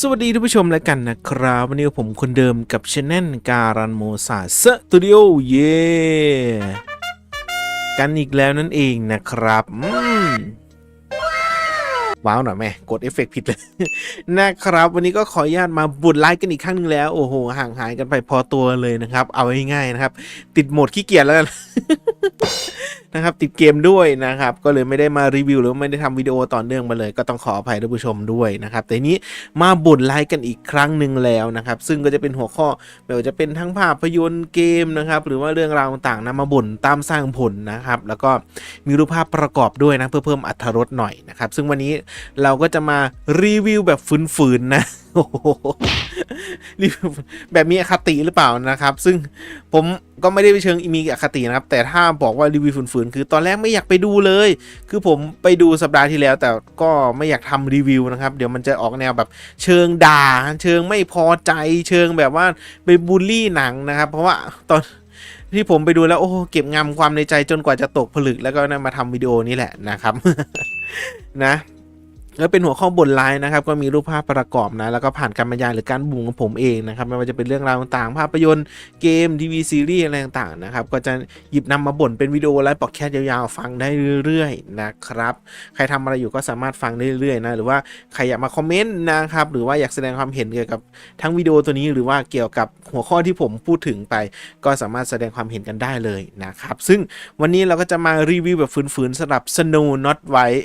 สวัสดีท่านผู้ชมแล้วกันนะครับวันนี้ผมคนเดิมกับช anel การันโมซาสตูดิโอเย่กันอีกแล้วนั่นเองนะครับว้าวหน่อยแม่กดเอฟเฟกต์ผิดเลย นะครับวันนี้ก็ขออนุญาตมาบุดไลค์กันอีกครั้งนึงแล้วโอ้โหห่างหายกันไปพอตัวเลยนะครับเอาง่ายๆนะครับติดโหมดขี้เกียจแล้วกัน นะครับติดเกมด้วยนะครับก็เลยไม่ได้มารีวิวหรือไม่ได้ทำวิดีโอต่อเนื่องมาเลยก็ต้องขออภัยท่านผู้ชมด้วยนะครับแต่นี้มาบ่นไลค์กันอีกครั้งหนึ่งแล้วนะครับซึ่งก็จะเป็นหัวข้อไม่ว่าจะเป็นทั้งภาพยนตร์เกมนะครับหรือว่าเรื่องราวต่างๆนะมาบ่นตามสร้างผลนะครับแล้วก็มีรูปภาพประกอบด้วยนะเพื่อเพิ่มอรรถรสหน่อยนะครับซึ่งวันนี้เราก็จะมารีวิวแบบฝืนๆนะโอ้โหรีวิวแบบมีอคติหรือเปล่านะครับซึ่งผมก็ไม่ได้ไปเชิงมีอคตินะครับแต่ถ้าบอกว่ารีวิวฝืนๆคือตอนแรกไม่อยากไปดูเลยคือผมไปดูสัปดาห์ที่แล้วแต่ก็ไม่อยากทำรีวิวนะครับเดี๋ยวมันจะออกแนวแบบเชิงด่าเชิงไม่พอใจเชิงแบบว่าไปบูลลี่หนังนะครับเพราะว่าตอนที่ผมไปดูแล้วโอ้เก็บงำความในใจจนกว่าจะตกผลึกแล้วก็มาทำวิดีโอนี้แหละนะครับ นะแล้วเป็นหัวข้อบทไลน์นะครับก็มีรูปภาพประกอบนะแล้วก็ผ่านการบรรยายหรือการบุ่งของผมเองนะครับไม่ว่าจะเป็นเรื่องราวต่างๆภาพยนตร์เกมทีวีซีรีส์อะไรต่างๆนะครับก็จะหยิบนำมาบ่นเป็นวิดีโอไลฟ์พอดแคสต์ยาวๆฟังได้เรื่อยๆนะครับใครทำอะไรอยู่ก็สามารถฟังได้เรื่อยๆนะหรือว่าใครอยากมาคอมเมนต์นะครับหรือว่าอยากแสดงความเห็นเกี่ยวกับทั้งวิดีโอตัวนี้หรือว่าเกี่ยวกับหัวข้อที่ผมพูดถึงไปก็สามารถแสดงความเห็นกันได้เลยนะครับซึ่งวันนี้เราก็จะมารีวิวแบบฝืนๆสำหรับ Snow Not White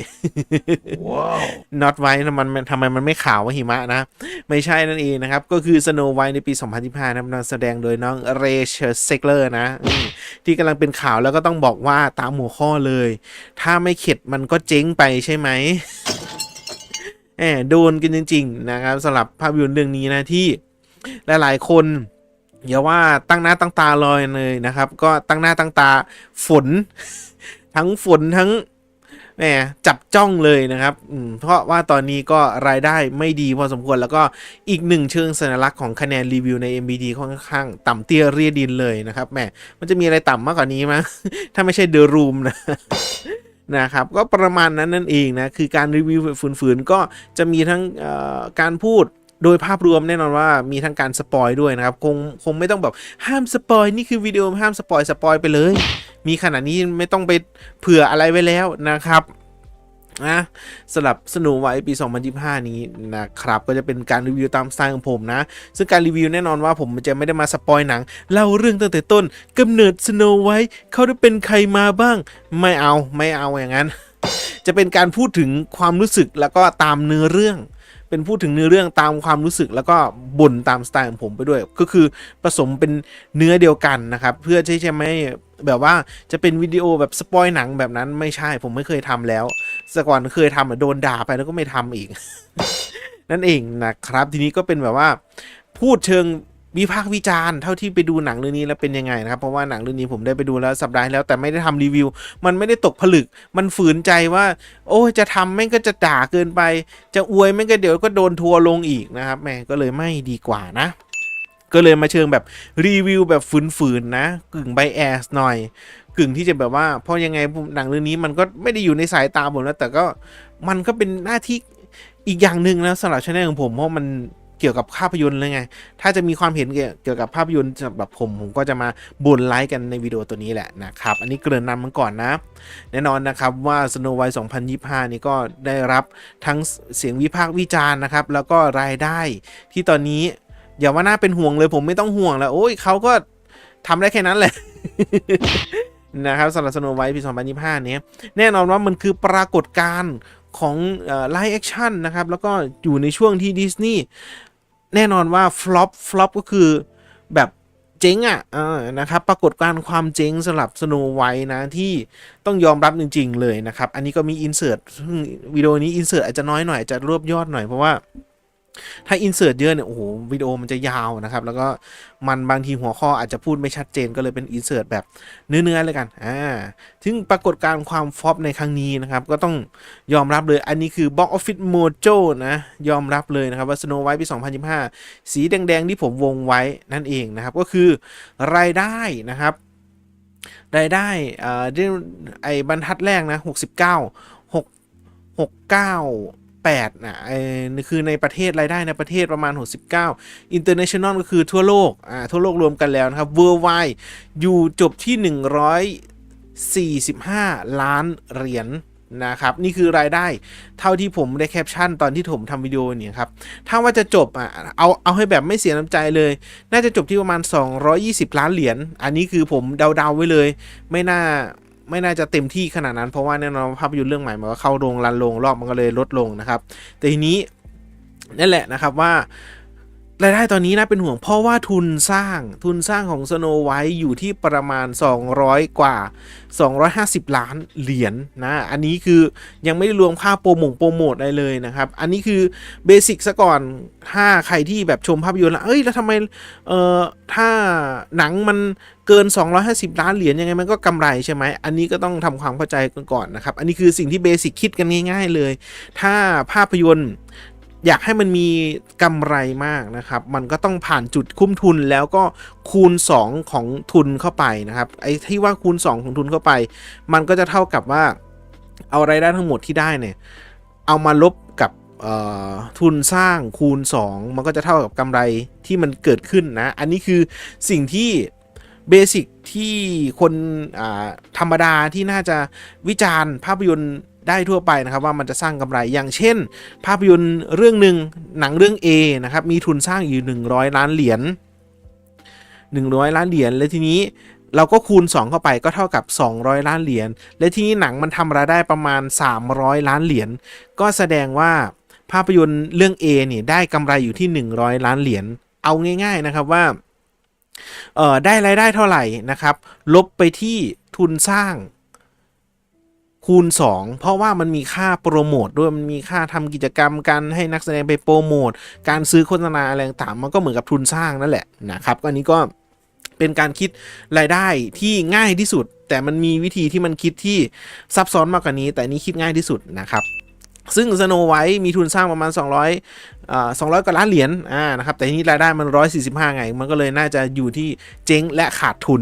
ว้าว Not White ทำไมมันไม่ขาวว่าหิมะนะไม่ใช่นั่นเองนะครับก็คือ Snow White ในปี 2025นะนำแสดงโดยน้องเรเชอร์เซกเลอร์นะที่กำลังเป็นข่าวแล้วก็ต้องบอกว่าตามหัวข้อเลยถ้าไม่เข็ดมันก็เจ๊งไปใช่ไหมโดนกันจริงๆนะครับสำหรับภาพยนตร์เรื่องนี้นะที่หลายๆคนอย่าว่าตั้งหน้าตั้งตารอเลยนะครับก็ตั้งหน้าตั้งตาฝน ทั้งฝนทั้งแหมจับจ้องเลยนะครับเพราะว่าตอนนี้ก็รายได้ไม่ดีพอสมควรแล้วก็อีกหนึ่งเชิงสัญลักษณ์ของคะแนนรีวิวใน MBD ค่อนข้างต่ำเตี้ยเรียดินเลยนะครับแหมมันจะมีอะไรต่ำมากกว่านี้มั้ย ถ้าไม่ใช่ The Room นะ นะครับก็ประมาณนั้นนั่นเองนะคือการรีวิวฝืนๆก็จะมีทั้งการพูดโดยภาพรวมแน่นอนว่ามีทั้งการสปอยด้วยนะครับคงไม่ต้องแบบห้ามสปอยนี่คือวิดีโอห้ามสปอยไปเลยมีขนาดนี้ไม่ต้องไปเผื่ออะไรไว้แล้วนะครับนะสำหรับSnow Whiteปี 2025 นี้นะครับก็จะเป็นการรีวิวตามสไตล์ของผมนะซึ่งการรีวิวแน่นอนว่าผมจะไม่ได้มาสปอยหนังเล่าเรื่องตั้งแต่ต้นกำเนิดSnow Whiteเขาได้เป็นใครมาบ้างไม่เอาอย่างนั้น จะเป็นการพูดถึงความรู้สึกแล้วก็ตามเนื้อเรื่องเป็นพูดถึงเนื้อเรื่องตามความรู้สึกแล้วก็บ่นตามสไตล์ของผมไปด้วยก็คือผสมเป็นเนื้อเดียวกันนะครับเพื่อที่จะไม่แบบว่าจะเป็นวิดีโอแบบสปอยหนังแบบนั้นไม่ใช่ผมไม่เคยทำแล้วแต่ก่อนเคยทำโดนด่าไปแล้วก็ไม่ทำอีก นั่นเองนะครับทีนี้ก็เป็นแบบว่าพูดเชิงวิพากษ์วิจารณ์เท่าที่ไปดูหนังเรื่องนี้แล้วเป็นยังไงนะครับเพราะว่าหนังเรื่องนี้ผมได้ไปดูแล้วสัปดาห์แล้วแต่ไม่ได้ทำรีวิวมันไม่ได้ตกผลึกมันฝืนใจว่าโอ้จะทำแม่งก็จะด่าเกินไปจะอวยแม่งก็เดี๋ยวก็โดนทัวร์ลงอีกนะครับแม่ก็เลยไม่ดีกว่านะก็เลยมาเชิงแบบรีวิวแบบฝืนๆนะกึ่งไบแอสหน่อยกึ่งที่จะแบบว่าเพราะยังไงหนังเรื่องนี้มันก็ไม่ได้อยู่ในสายตาผมแล้วแต่ก็มันก็เป็นหน้าที่อีกอย่างหนึ่งนะสำหรับช่องของผมเพราะมันเกี่ยวกับภาพยนตร์เลยไงถ้าจะมีความเห็นเกี่ยวกับภาพยนตร์แบบผมก็จะมาบ่นไลค์กันในวิดีโอตัวนี้แหละนะครับอันนี้เกริ่นนำมันก่อนนะแน่นอนนะครับว่า Snow White 2025 นี่ก็ได้รับทั้งเสียงวิพากษ์วิจารณ์นะครับแล้วก็รายได้ที่ตอนนี้อย่าว่าน่าเป็นห่วงเลยผมไม่ต้องห่วงแล้วโอ้ยเขาก็ทำได้แค่นั้นแหละ นะครับสำหรับ Snow White ปี 2025 นี้แน่นอนว่ามันคือปรากฏการณ์ของไลฟ์แอคชั่นนะครับแล้วก็อยู่ในช่วงที่ดิสนีย์แน่นอนว่าฟลอปก็คือแบบเจ๊งนะครับปรากฏการณ์ความเจ๊งสำหรับ Snow White นะที่ต้องยอมรับจริงๆเลยนะครับอันนี้ก็มีอินเสิร์ตวิดีโอนี้อินเสิร์ตอาจจะน้อยหน่อยจะรวบยอดหน่อยเพราะว่าถ้าอินเสิร์ตเยอะเนี่ยโอ้โหวิดีโอมันจะยาวนะครับแล้วก็มันบางทีหัวข้ออาจจะพูดไม่ชัดเจนก็เลยเป็นอินเสิร์ตแบบเนื้อเลยกันซึ่งปรากฏการณ์ความฟอปในครั้งนี้นะครับก็ต้องยอมรับเลยอันนี้คือ Box Office Mojo นะยอมรับเลยนะครับว่า Snow White ปี 2025 สีแดงๆที่ผมวงไว้นั่นเองนะครับก็คือรายได้นะครับรายได้ไอ้บรรทัดแรกนะ69 68คือในประเทศรายได้ในประเทศประมาณ69 international ก็คือทั่วโลกทั่วโลกรวมกันแล้วนะครับ worldwide อยู่จบที่145 ล้านเหรียญนะครับนี่คือรายได้เท่าที่ผมได้แคปชั่นตอนที่ผมทำวิดีโอเนี่ยครับถ้าว่าจะจบเอาให้แบบไม่เสียน้ำใจเลยน่าจะจบที่ประมาณ220 ล้านเหรียญอันนี้คือผมเดาไว้เลยไม่น่าจะเต็มที่ขนาดนั้นเพราะว่าแน่นอนภาพยนตร์เรื่องใหม่มันก็เข้าโรงรันโรงรอบมันก็เลยลดลงนะครับแต่ทีนี้นั่นแหละนะครับว่ารายได้ตอนนี้น่าเป็นห่วงเพราะว่าทุนสร้างของ Snow White อยู่ที่ประมาณ200กว่า250 ล้านเหรียญนะอันนี้คือยังไม่ได้รวมค่าโปรโมทอะไรเลยนะครับอันนี้คือเบสิกซะก่อนถ้าใครที่แบบชมภาพยนตร์แล้วแล้วทำไมถ้าหนังมันเกิน250 ล้านเหรียญยังไงมันก็กำไรใช่ไหมอันนี้ก็ต้องทำความเข้าใจกันก่อนนะครับอันนี้คือสิ่งที่เบสิกคิดกันง่ายๆเลยถ้าภาพยนตร์อยากให้มันมีกำไรมากนะครับมันก็ต้องผ่านจุดคุ้มทุนแล้วก็คูณ2ของทุนเข้าไปนะครับไอ้ที่ว่าคูณ2ของทุนเข้าไปมันก็จะเท่ากับว่าเอารายได้ทั้งหมดที่ได้เนี่ยเอามาลบกับทุนสร้างคูณ2มันก็จะเท่ากับกำไรที่มันเกิดขึ้นนะอันนี้คือสิ่งที่เบสิกที่คนธรรมดาที่น่าจะวิจารณ์ภาพยนตร์ได้ทั่วไปนะครับว่ามันจะสร้างกำไรอย่างเช่นภาพยนตร์เรื่องหนึ่งหนังเรื่อง A นะครับมีทุนสร้างอยู่100 ล้านเหรียญ100 ล้านเหรียญและทีนี้เราก็คูณ2เข้าไปก็เท่ากับ200 ล้านเหรียญและทีนี้หนังมันทำรายได้ประมาณ300 ล้านเหรียญก็แสดงว่าภาพยนตร์เรื่อง A เนี่ยได้กำไรอยู่ที่100 ล้านเหรียญเอาง่ายๆนะครับว่าได้รายได้เท่าไหร่นะครับลบไปที่ทุนสร้างคูณ2เพราะว่ามันมีค่าโปรโมทด้วยมันมีค่าทำกิจกรรมการให้นักแสดงไปโปรโมทการซื้อโฆษณาอะไรต่างๆมันก็เหมือนกับทุนสร้างนั่นแหละนะครับอันนี้ก็เป็นการคิดรายได้ที่ง่ายที่สุดแต่มันมีวิธีที่มันคิดที่ซับซ้อนมากกว่านี้แต่นี้คิดง่ายที่สุดนะครับซึ่ง Snow White มีทุนสร้างประมาณ200 กว่าล้านเหรียญนะครับแต่ทีนี้รายได้มัน145ไงมันก็เลยน่าจะอยู่ที่เจ๊งและขาดทุน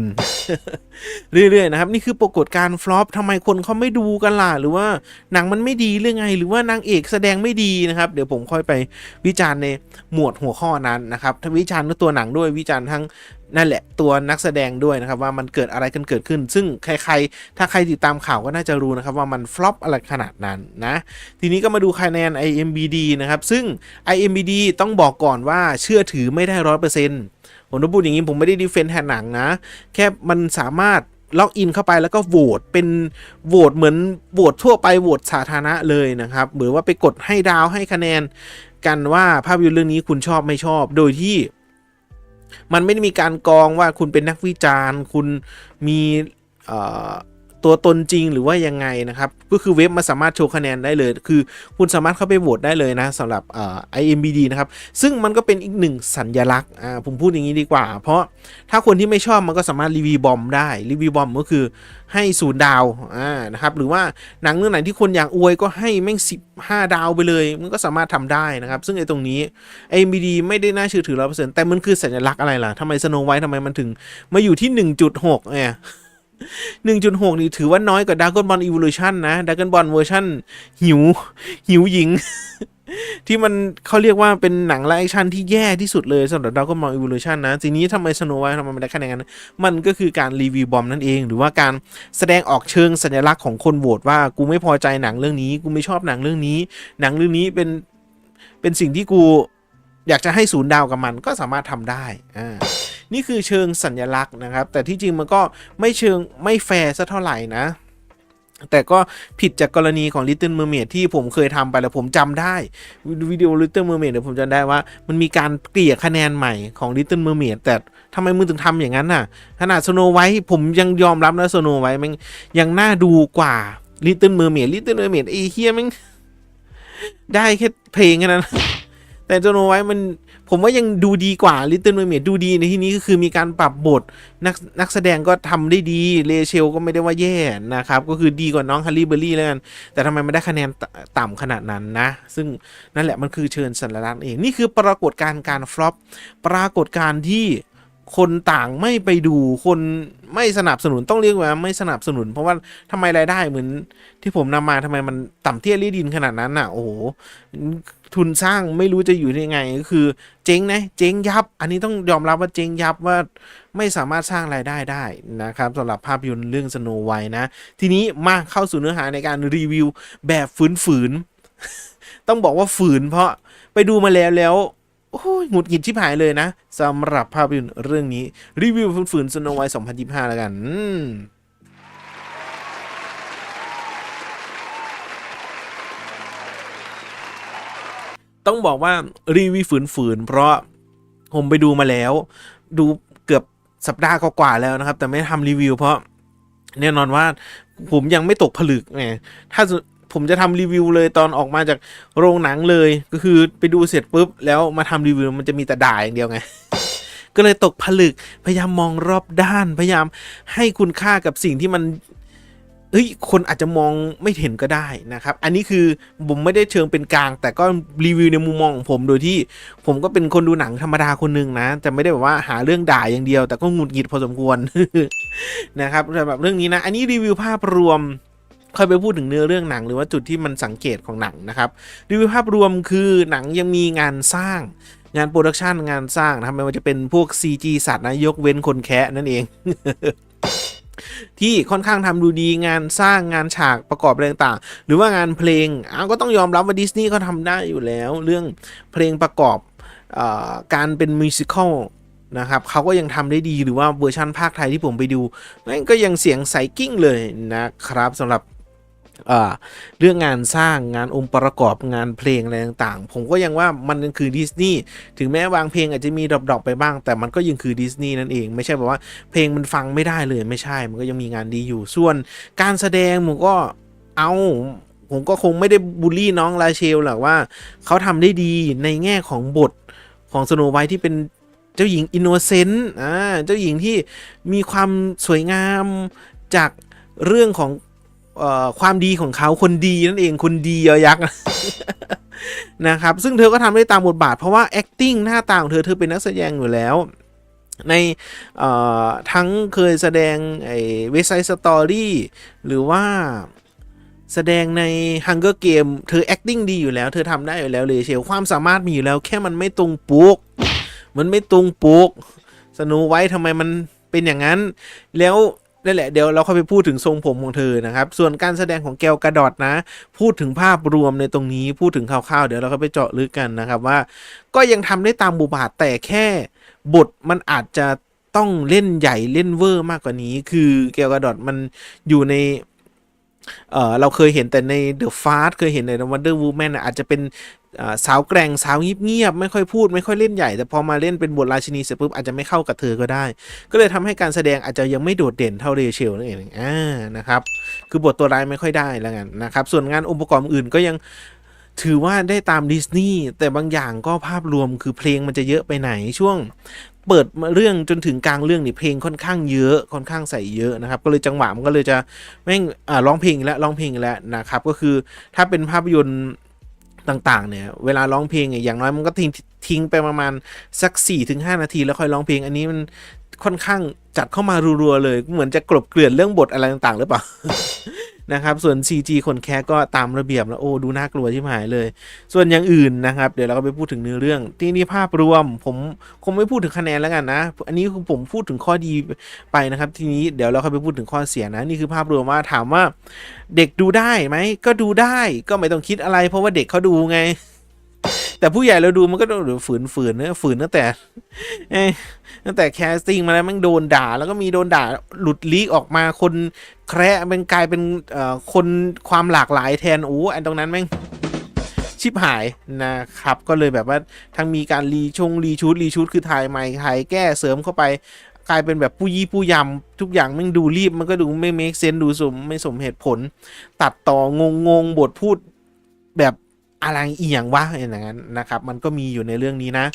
เรื่อยๆนะครับนี่คือปรากฏการณ์ฟลอปทำไมคนเขาไม่ดูกันล่ะหรือว่าหนังมันไม่ดีหรือไงหรือว่านางเอกแสดงไม่ดีนะครับเดี๋ยวผมค่อยไปวิจารณ์ในหมวดหัวข้อนั้นนะครับถ้าวิจารณ์ตัวหนังด้วยวิจารณ์ทั้งนั่นแหละตัวนักแสดงด้วยนะครับว่ามันเกิดอะไรกันเกิดขึ้นซึ่งถ้าใครติดตามข่าวก็น่าจะรู้นะครับว่ามันฟลอปอะไรขนาดนั้นนะทีนี้ก็มาดูคะแนน IMDb นะครับซึ่ง IMDb ต้องบอกก่อนว่าเชื่อถือไม่ได้ 100%ผมต้องพูดอย่างนี้ผมไม่ได้ดีเฟนต์แทนหนังนะแค่มันสามารถล็อกอินเข้าไปแล้วก็โหวตเป็นโหวตเหมือนโหวตทั่วไปโหวตสาธารณะเลยนะครับเหมือนว่าไปกดให้ดาวให้คะแนนกันว่าภาพยนตร์เรื่องนี้คุณชอบไม่ชอบโดยที่มันไม่ได้มีการกรองว่าคุณเป็นนักวิจารณ์คุณมีตัวตนจริงหรือว่ายังไงนะครับก็คือเว็บมันสามารถโชว์คะแนนได้เลยคือคุณสามารถเข้าไปโหวตได้เลยนะสำหรับIMDb นะครับซึ่งมันก็เป็นอีกหนึ่งสัญลักษณ์ผมพูดอย่างนี้ดีกว่าเพราะถ้าคนที่ไม่ชอบมันก็สามารถรีวิวบอมได้รีวิวบอมก็คือให้0 ดาวนะครับหรือว่าหนังเรื่องไหนที่คนอยากอวยก็ให้แม่ง15 ดาวไปเลยมันก็สามารถทำได้นะครับซึ่งไอ้ตรงนี้ IMDb ไม่ได้น่าเชื่อถือ 100% แต่มันคือสัญลักษณ์อะไรล่ะทำไม Snow White ทำไมมันถึงมาอยู่ที่ 1.6 เนี่ย1.6 นี่ถือว่าน้อยกว่า Dragon Ball Evolution นะ Dragon Ball เวอร์ชันหิวหญิง ที่มันเขาเรียกว่าเป็นหนังไลฟ์แอคชั่นที่แย่ที่สุดเลยสำหรับ Dragon Ball Evolution นะทีนี้ทำไม Snow White ทำไมมันได้คะแนนนั้นมันก็คือการรีวิวบอมนั่นเองหรือว่าการแสดงออกเชิงสัญลักษณ์ของคนโหวตว่ากูไม่พอใจหนังเรื่องนี้กูไม่ชอบหนังเรื่องนี้เป็นสิ่งที่กูอยากจะให้0 ดาวกับมันก็สามารถทำได้นี่คือเชิงสัญลักษณ์นะครับแต่ที่จริงมันก็ไม่แฟร์ซะเท่าไหร่นะแต่ก็ผิดจากกรณีของ Little Mermaid ที่ผมเคยทำไปแล้วผมจำได้วิดีโอ Little Mermaid เดี๋ยวผมจำได้ว่ามันมีการเกลี่ยคะแนนใหม่ของ Little Mermaid แต่ทำไมมึงถึงทำอย่างนั้นน่ะขนาด Snow White ผมยังยอมรับนะ Snow White มันยังน่าดูกว่า Little Mermaid ไอ้เฮียมันได้แค่เพลงแค่นั้นแต่ Snow White มันผมว่ายังดูดีกว่า Little Mermaid ดูดีในที่นี้ก็คือมีการปรับบทนักแสดงก็ทำได้ดีเลเชลก็ไม่ได้ว่าแย่นะครับก็คือดีกว่าน้องฮัลลี่เบอร์รี่แล้วกันแต่ทำไมไม่ได้คะแนนต่ำขนาดนั้นนะซึ่งนั่นแหละมันคือเชิญสัญลักษณ์เองนี่คือปรากฏการณ์การฟลอปปรากฏการณ์ที่ คนต่างไม่ไปดูคนไม่สนับสนุนต้องเรียกว่าไม่สนับสนุนเพราะว่าทำไมรายได้เหมือนที่ผมนำมาทำไมมันต่ำเตี้ยลี่ดินขนาดนั้นน่ะโอ้โหทุนสร้างไม่รู้จะอยู่ยังไงก็คือเจ๊งนะเจ๊งยับอันนี้ต้องยอมรับว่าเจ๊งยับว่าไม่สามารถสร้างรายได้ได้นะครับสำหรับภาพยนตร์เรื่อง Snow White นะทีนี้มาเข้าสู่เนื้อหาในการรีวิวแบบฝืนๆต้องบอกว่าฝืนเพราะไปดูมาแล้วโอ้ยหงุดหงิดชิบหายเลยนะสำหรับภาพยนตร์เรื่องนี้รีวิวฝืนๆ Snow White 2025แล้วกันต้องบอกว่ารีวิวฝืนๆเพราะผมไปดูมาแล้วดูเกือบสัปดาห์กว่าแล้วนะครับแต่ไม่ทำรีวิวเพราะแน่นอนว่าผมยังไม่ตกผลึกไงถ้าผมจะทำรีวิวเลยตอนออกมาจากโรงหนังเลยก็คือไปดูเสร็จปุ๊บแล้วมาทำรีวิวมันจะมีแต่ด่าอย่างเดียวไงก็เลยตกผลึกพยายามมองรอบด้านพยายามให้คุณค่ากับสิ่งที่มันคนอาจจะมองไม่เห็นก็ได้นะครับอันนี้คือผมไม่ได้เชิงเป็นกลางแต่ก็รีวิวในมุมมองของผมโดยที่ผมก็เป็นคนดูหนังธรรมดาคนหนึ่งนะจะไม่ได้แบบว่าหาเรื่องด่าอย่างเดียวแต่ก็หงุดหงิดพอสมควร นะครับสำหรับเรื่องนี้นะอันนี้รีวิวภาพรวมค่อยไปพูดถึงเนื้อเรื่องหนังหรือว่าจุดที่มันสังเกตของหนังนะครับรีวิวภาพรวมคือหนังยังมีงานสร้างงานโปรดักชันงานสร้างนะครับไม่ว่าจะเป็นพวก CG สัตว์นะยกเว้นคนแคะนั่นเอง ที่ค่อนข้างทำดูดีงานสร้างงานฉากประกอบอะไรต่างๆหรือว่างานเพลงก็ต้องยอมรับว่าดิสนีย์เขาทำได้อยู่แล้วเรื่องเพลงประกอบการเป็นมิวสิควลนะครับเขาก็ยังทำได้ดีหรือว่าเวอร์ชันภาคไทยที่ผมไปดูนั่นก็ยังเสียงใสกิ้งเลยนะครับสำหรับเรื่องงานสร้างงานองค์ประกอบงานเพลงอะไรต่างๆผมก็ยังว่ามันคือดิสนีย์ถึงแม้บางเพลงอาจจะมีดรอปๆไปบ้างแต่มันก็ยังคือดิสนีย์นั่นเองไม่ใช่แบบว่าเพลงมันฟังไม่ได้เลยไม่ใช่มันก็ยังมีงานดีอยู่ส่วนการแสดงผมก็คงไม่ได้บูลลี่น้องลาเชลหรอกว่าเขาทำได้ดีในแง่ของบทของสโนไวท์ที่เป็นเจ้าหญิงอินโนเซนต์เจ้าหญิงที่มีความสวยงามจากเรื่องของความดีของเขาคนดีนั่นเองคนดียอยักษ์ นะครับซึ่งเธอก็ทำได้ตามบทบาทเพราะว่า acting หน้าตาของเธอเป็นนักแสดงอยู่แล้วในทั้งเคยแสดงWest Side Story หรือว่าแสดงใน Hunger Game เธอ acting ดีอยู่แล้วเธอทำได้อยู่แล้วเลยเชียวความสามารถมีอยู่แล้วแค่มันไม่ตรงปกสโนไวท์ทำไมมันเป็นอย่างนั้นแล้วนั่นแหละเดี๋ยวเราเข้าไปพูดถึงทรงผมของเธอนะครับส่วนการแสดงของแกลกาดอตนะพูดถึงภาพรวมในตรงนี้พูดถึงคร่าวๆเดี๋ยวเราเข้าไปเจาะลึกกันนะครับว่าก็ยังทำได้ตามบทบาทแต่แค่บทมันอาจจะต้องเล่นใหญ่เล่นเวอร์มากกว่านี้คือแกลกาดอตมันอยู่ในเราเคยเห็นแต่ใน The Fast เคยเห็นใน Wonder Woman อาจจะเป็นสาวแกร่งสาวเงียบๆไม่ค่อยพูดไม่ค่อยเล่นใหญ่แต่พอมาเล่นเป็นบทราชินีเสร็จปุ๊บอาจจะไม่เข้ากับเธอก็ได้ก็เลยทำให้การแสดงอาจจะยังไม่โดดเด่นเท่าเรเชลนั่นเองนะครับคือบทตัวร้ายไม่ค่อยได้แล้วกันนะครับส่วนงานองค์ประกอบอื่นก็ยังถือว่าได้ตามดิสนีย์แต่บางอย่างก็ภาพรวมคือเพลงมันจะเยอะไปไหนช่วงเปิดเรื่องจนถึงกลางเรื่องนี่เพลงค่อนข้างเยอะค่อนข้างใส่เยอะนะครับก็เลยจังหวะมันก็เลยจะแม่งร้องเพลงแล้วนะครับก็คือถ้าเป็นภาพยนตร์ต่างๆเนี่ยเวลาร้องเพลงอย่างน้อยมันก็ทิ้งไปประมาณสัก 4-5 นาทีแล้วค่อยร้องเพลงอันนี้มันค่อนข้างจัดเข้ามารัวๆเลยเหมือนจะกลบเกลื่อนเรื่องบทอะไรต่างๆหรือเปล่า นะครับส่วน CG คนแคสก็ตามระเบียบแล้วโอ้ดูน่ากลัวที่หายเลยส่วนอย่างอื่นนะครับเดี๋ยวเราก็ไปพูดถึงเนื้อเรื่องที่นี่ภาพรวมผมคงไม่พูดถึงคะแนนแล้วกันนะอันนี้คือผมพูดถึงข้อดีไปนะครับทีนี้เดี๋ยวเราค่อยไปพูดถึงข้อเสียนะนี่คือภาพรวมว่าถามว่าเด็กดูได้ไหมก็ดูได้ก็ไม่ต้องคิดอะไรเพราะว่าเด็กเขาดูไงแต่ผู้ใหญ่เราดูมันก็โดนฝืนนะฝืนตั้งแต่แคสติ้งมาแล้วมันโดนด่าแล้วก็มีโดนด่าหลุดลีกออกมาคนแคร์เป็นกลายเป็นคนความหลากหลายแทนอันตรงนั้นแม่งชิบหายนะครับก็เลยแบบว่าทั้งมีการรีชูดคือถ่ายใหม่ถ่ายแก้เสริมเข้าไปกลายเป็นแบบผู้ยี่ผู้ยำทุกอย่างแม่งดูรีบมันก็ดูไม่เมคเซนส์ดูไม่สมเหตุผลตัดต่องงบทพูดแบบอะไรอีหยังวะอย่างนั้นนะครับมันก็มีอยู่ในเรื่องนี้นะ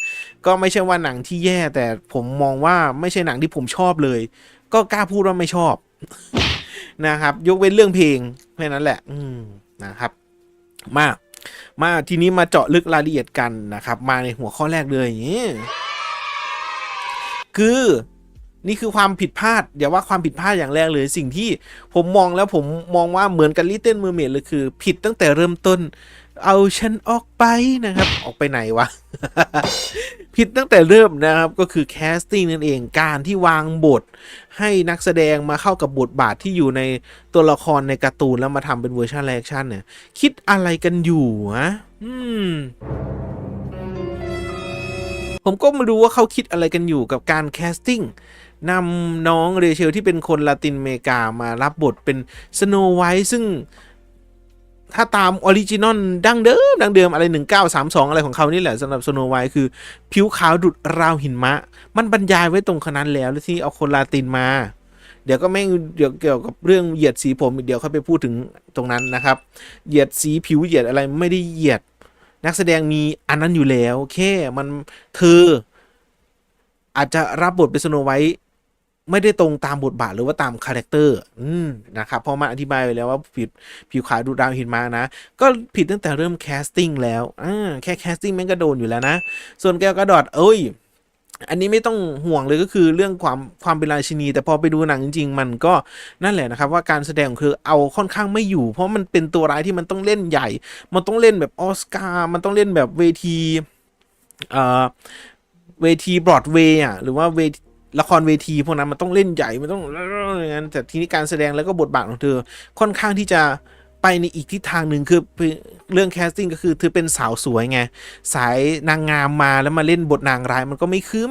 ก็ไม่ใช่ว่าหนังที่แย่แต่ผมมองว่าไม่ใช่หนังที่ผมชอบเลยก็กล้าพูดว่าไม่ชอบ นะครับยกเว้นเรื่องเพลงแค่นั้นแหละนะครับมาทีนี้มาเจาะลึกรายละเอียดกันนะครับมาในหัวข้อแรกเลย คือนี่คือความผิดพลาดอย่าว่าความผิดพลาดอย่างแรกเลยสิ่งที่ผมมองแล้วผมมองว่าเหมือนกันลิตเติ้ลเมอร์เมดเลยคือผิดตั้งแต่เริ่มต้นเอาฉันออกไปนะครับออกไปไหนวะ ผิดตั้งแต่เริ่มนะครับก็คือแคสติ้งนั่นเองการที่วางบทให้นักแสดงมาเข้ากับบทบาทที่อยู่ในตัวละครในการ์ตูนแล้วมาทำเป็นเวอร์ชันไลฟ์แอคชั่นเนี่ยคิดอะไรกันอยู่ฮะผมก็มาดูว่าเขาคิดอะไรกันอยู่กับการแคสติ้งนำน้องเรเชลที่เป็นคนลาตินอเมริกามารับบทเป็นสโนไวท์ซึ่งถ้าตามออริจินอลดั้งเดิมอะไร1932อะไรของเขานี่แหละสำหรับสโนไวท์คือผิวขาวดุจราวหินมะมันบรรยายไว้ตรงขนาดแล้วที่เอาคนลาตินมาเดี๋ยวก็แม่งเดี๋ยวเกี่ยวกับเรื่องเหยียดสีผมเดี๋ยวเขาไปพูดถึงตรงนั้นนะครับเหยียดสีผิวเหยียดอะไรไม่ได้เหยียดนักแสดงมีอันนั้นอยู่แล้วแค่มันเธออาจจะรับบทเป็นสโนไวท์ไม่ได้ตรงตามบทบาทหรือว่าตามคาแรคเตอร์นะครับเพราะมันอธิบายไปแล้วว่าผิวขาวดูดาวหินมานะก็ผิดตั้งแต่เริ่มแคสติ้งแล้วแค่แคสติ้งแม่งก็โดนอยู่แล้วนะส่วนแก้วกระดอดอันนี้ไม่ต้องห่วงเลยก็คือเรื่องความเป็นราชินีแต่พอไปดูหนังจริงๆมันก็นั่นแหละนะครับว่าการแสดงคือเอาค่อนข้างไม่อยู่เพราะมันเป็นตัวร้ายที่มันต้องเล่นใหญ่มันต้องเล่นแบบออสการ์มันต้องเล่นแบบเวทีบรอดเวย์หรือว่าละครเวทีพวกนั้นมันต้องเล่นใหญ่มันต้องอย่างนั้นแต่ทีนี้การแสดงแล้วก็บทบาทของเธอค่อนข้างที่จะไปในอีกทิศทางหนึ่งคือเรื่องแคสติ้งก็คือเธอเป็นสาวสวยไงสายนางงามมาแล้วมาเล่นบทนางร้ายมันก็ไม่คือ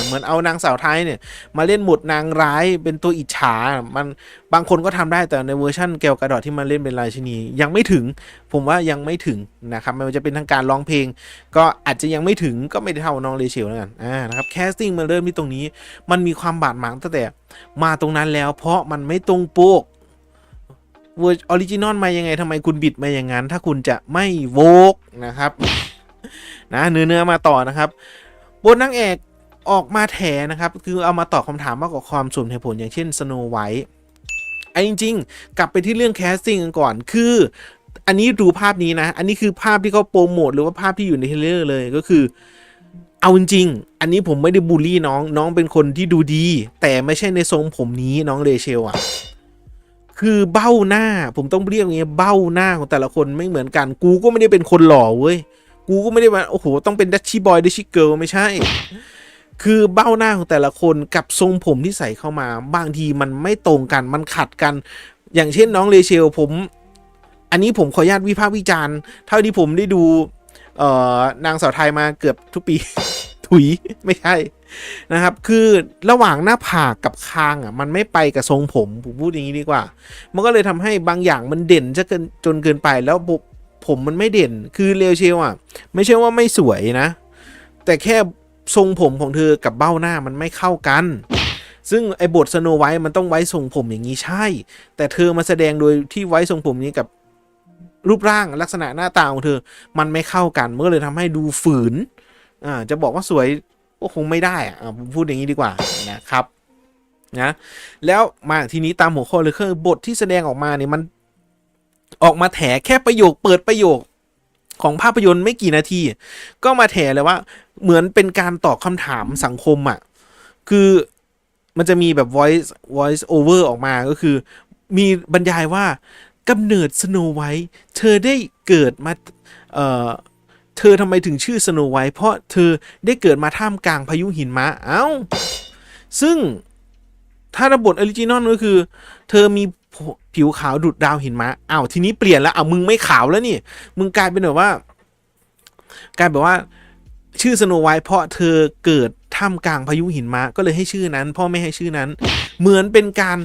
เหมือนเอานางสาวไทยเนี่ยมาเล่นบทนางร้ายเป็นตัวอิจฉามันบางคนก็ทำได้แต่ในเวอร์ชั่นแก้วกระดอดที่มาเล่นเป็นราชินียังไม่ถึงผมว่ายังไม่ถึงนะครับไม่ว่าจะเป็นทางการร้องเพลงก็อาจจะยังไม่ถึงก็ไม่ได้เท่าน้องเรเชลแล้วกันนะครับแคสติ้งมันเริ่มที่ตรงนี้มันมีความบาดหมางตั้งแต่มาตรงนั้นแล้วเพราะมันไม่ตรงปกเวอร์ออริจินอลมายังไงทำไมคุณบิดมาอย่างนั้นถ้าคุณจะไม่โวกนะครับนะเนื้อมาต่อนะครับบทนางเอกออกมาแถนะครับคือเอามาตอบคำถามมากกว่าความสมเหตุผลอย่างเช่นสโนไวท์จริงๆกลับไปที่เรื่องแคสติ้งกันก่อนคืออันนี้ดูภาพนี้นะอันนี้คือภาพที่เขาโปรโมทหรือว่าภาพที่อยู่ในเทรลเลอร์เลยก็คือเอาจริงๆอันนี้ผมไม่ได้บูลลี่น้องเป็นคนที่ดูดีแต่ไม่ใช่ในทรงผมนี้น้องเรเชลคือเบ้าหน้าผมต้องเรียกอย่างเงี้ยเบ้าหน้าของแต่ละคนไม่เหมือนกันกูก็ไม่ได้เป็นคนหล่อเว้ยกูก็ไม่ได้ว่าโอ้โหต้องเป็นดัชชี่บอยดัชชี่เกิร์ลไม่ใช่คือเบ้าหน้าของแต่ละคนกับทรงผมที่ใส่เข้ามาบางทีมันไม่ตรงกันมันขัดกันอย่างเช่นน้องเรเชลอันนี้ผมขออนุญาตวิพากษ์วิจารณ์เท่าที่ผมได้ดูนางสาวไทยมาเกือบทุกปี ถุยไม่ใช่นะครับคือระหว่างหน้าผากกับคางมันไม่ไปกับทรงผมพูดอย่างนี้ดีกว่ามันก็เลยทำให้บางอย่างมันเด่นจนเกินไปแล้วผมมันไม่เด่นคือเรเชลไม่ใช่ว่าไม่สวยนะแต่แค่ทรงผมของเธอกับเบ้าหน้ามันไม่เข้ากันซึ่งไอ้บทสโนไวท์มันต้องไว้ทรงผมอย่างนี้ใช่แต่เธอมาแสดงโดยที่ไว้ทรงผมนี้กับรูปร่างลักษณะหน้าตาของเธอมันไม่เข้ากันมันก็เลยทำให้ดูฝืนจะบอกว่าสวยก็คงไม่ได้ผมพูดอย่างนี้ดีกว่านะครับนะแล้วมาทีนี้ตามหัวข้อเลยคือบทที่แสดงออกมาเนี่ยมันออกมาแถแค่เปิดประโยคของภาพยนตร์ไม่กี่นาทีก็มาแถเลยว่าเหมือนเป็นการตอบคำถามสังคมคือมันจะมีแบบ voice over ออกมาก็คือมีบรรยายว่ากำเนิดสโนไวท์เธอได้เกิดมาเธอทำไมถึงชื่อสโนไวท์เพราะเธอได้เกิดมาท่ามกลางพายุหิมะซึ่งถ้าในบทออริจินอลก็คือเธอมีผิวขาวดุจดาวหิมะทีนี้เปลี่ยนแล้วมึงไม่ขาวแล้วนี่มึงกลายเป็นแบบว่าชื่อสโนไวท์เพราะเธอเกิดท่ามกลางพายุหิมะก็เลยให้ชื่อนั้นพ่อไม่ให้ชื่อนั้นเหมือนเป็นการ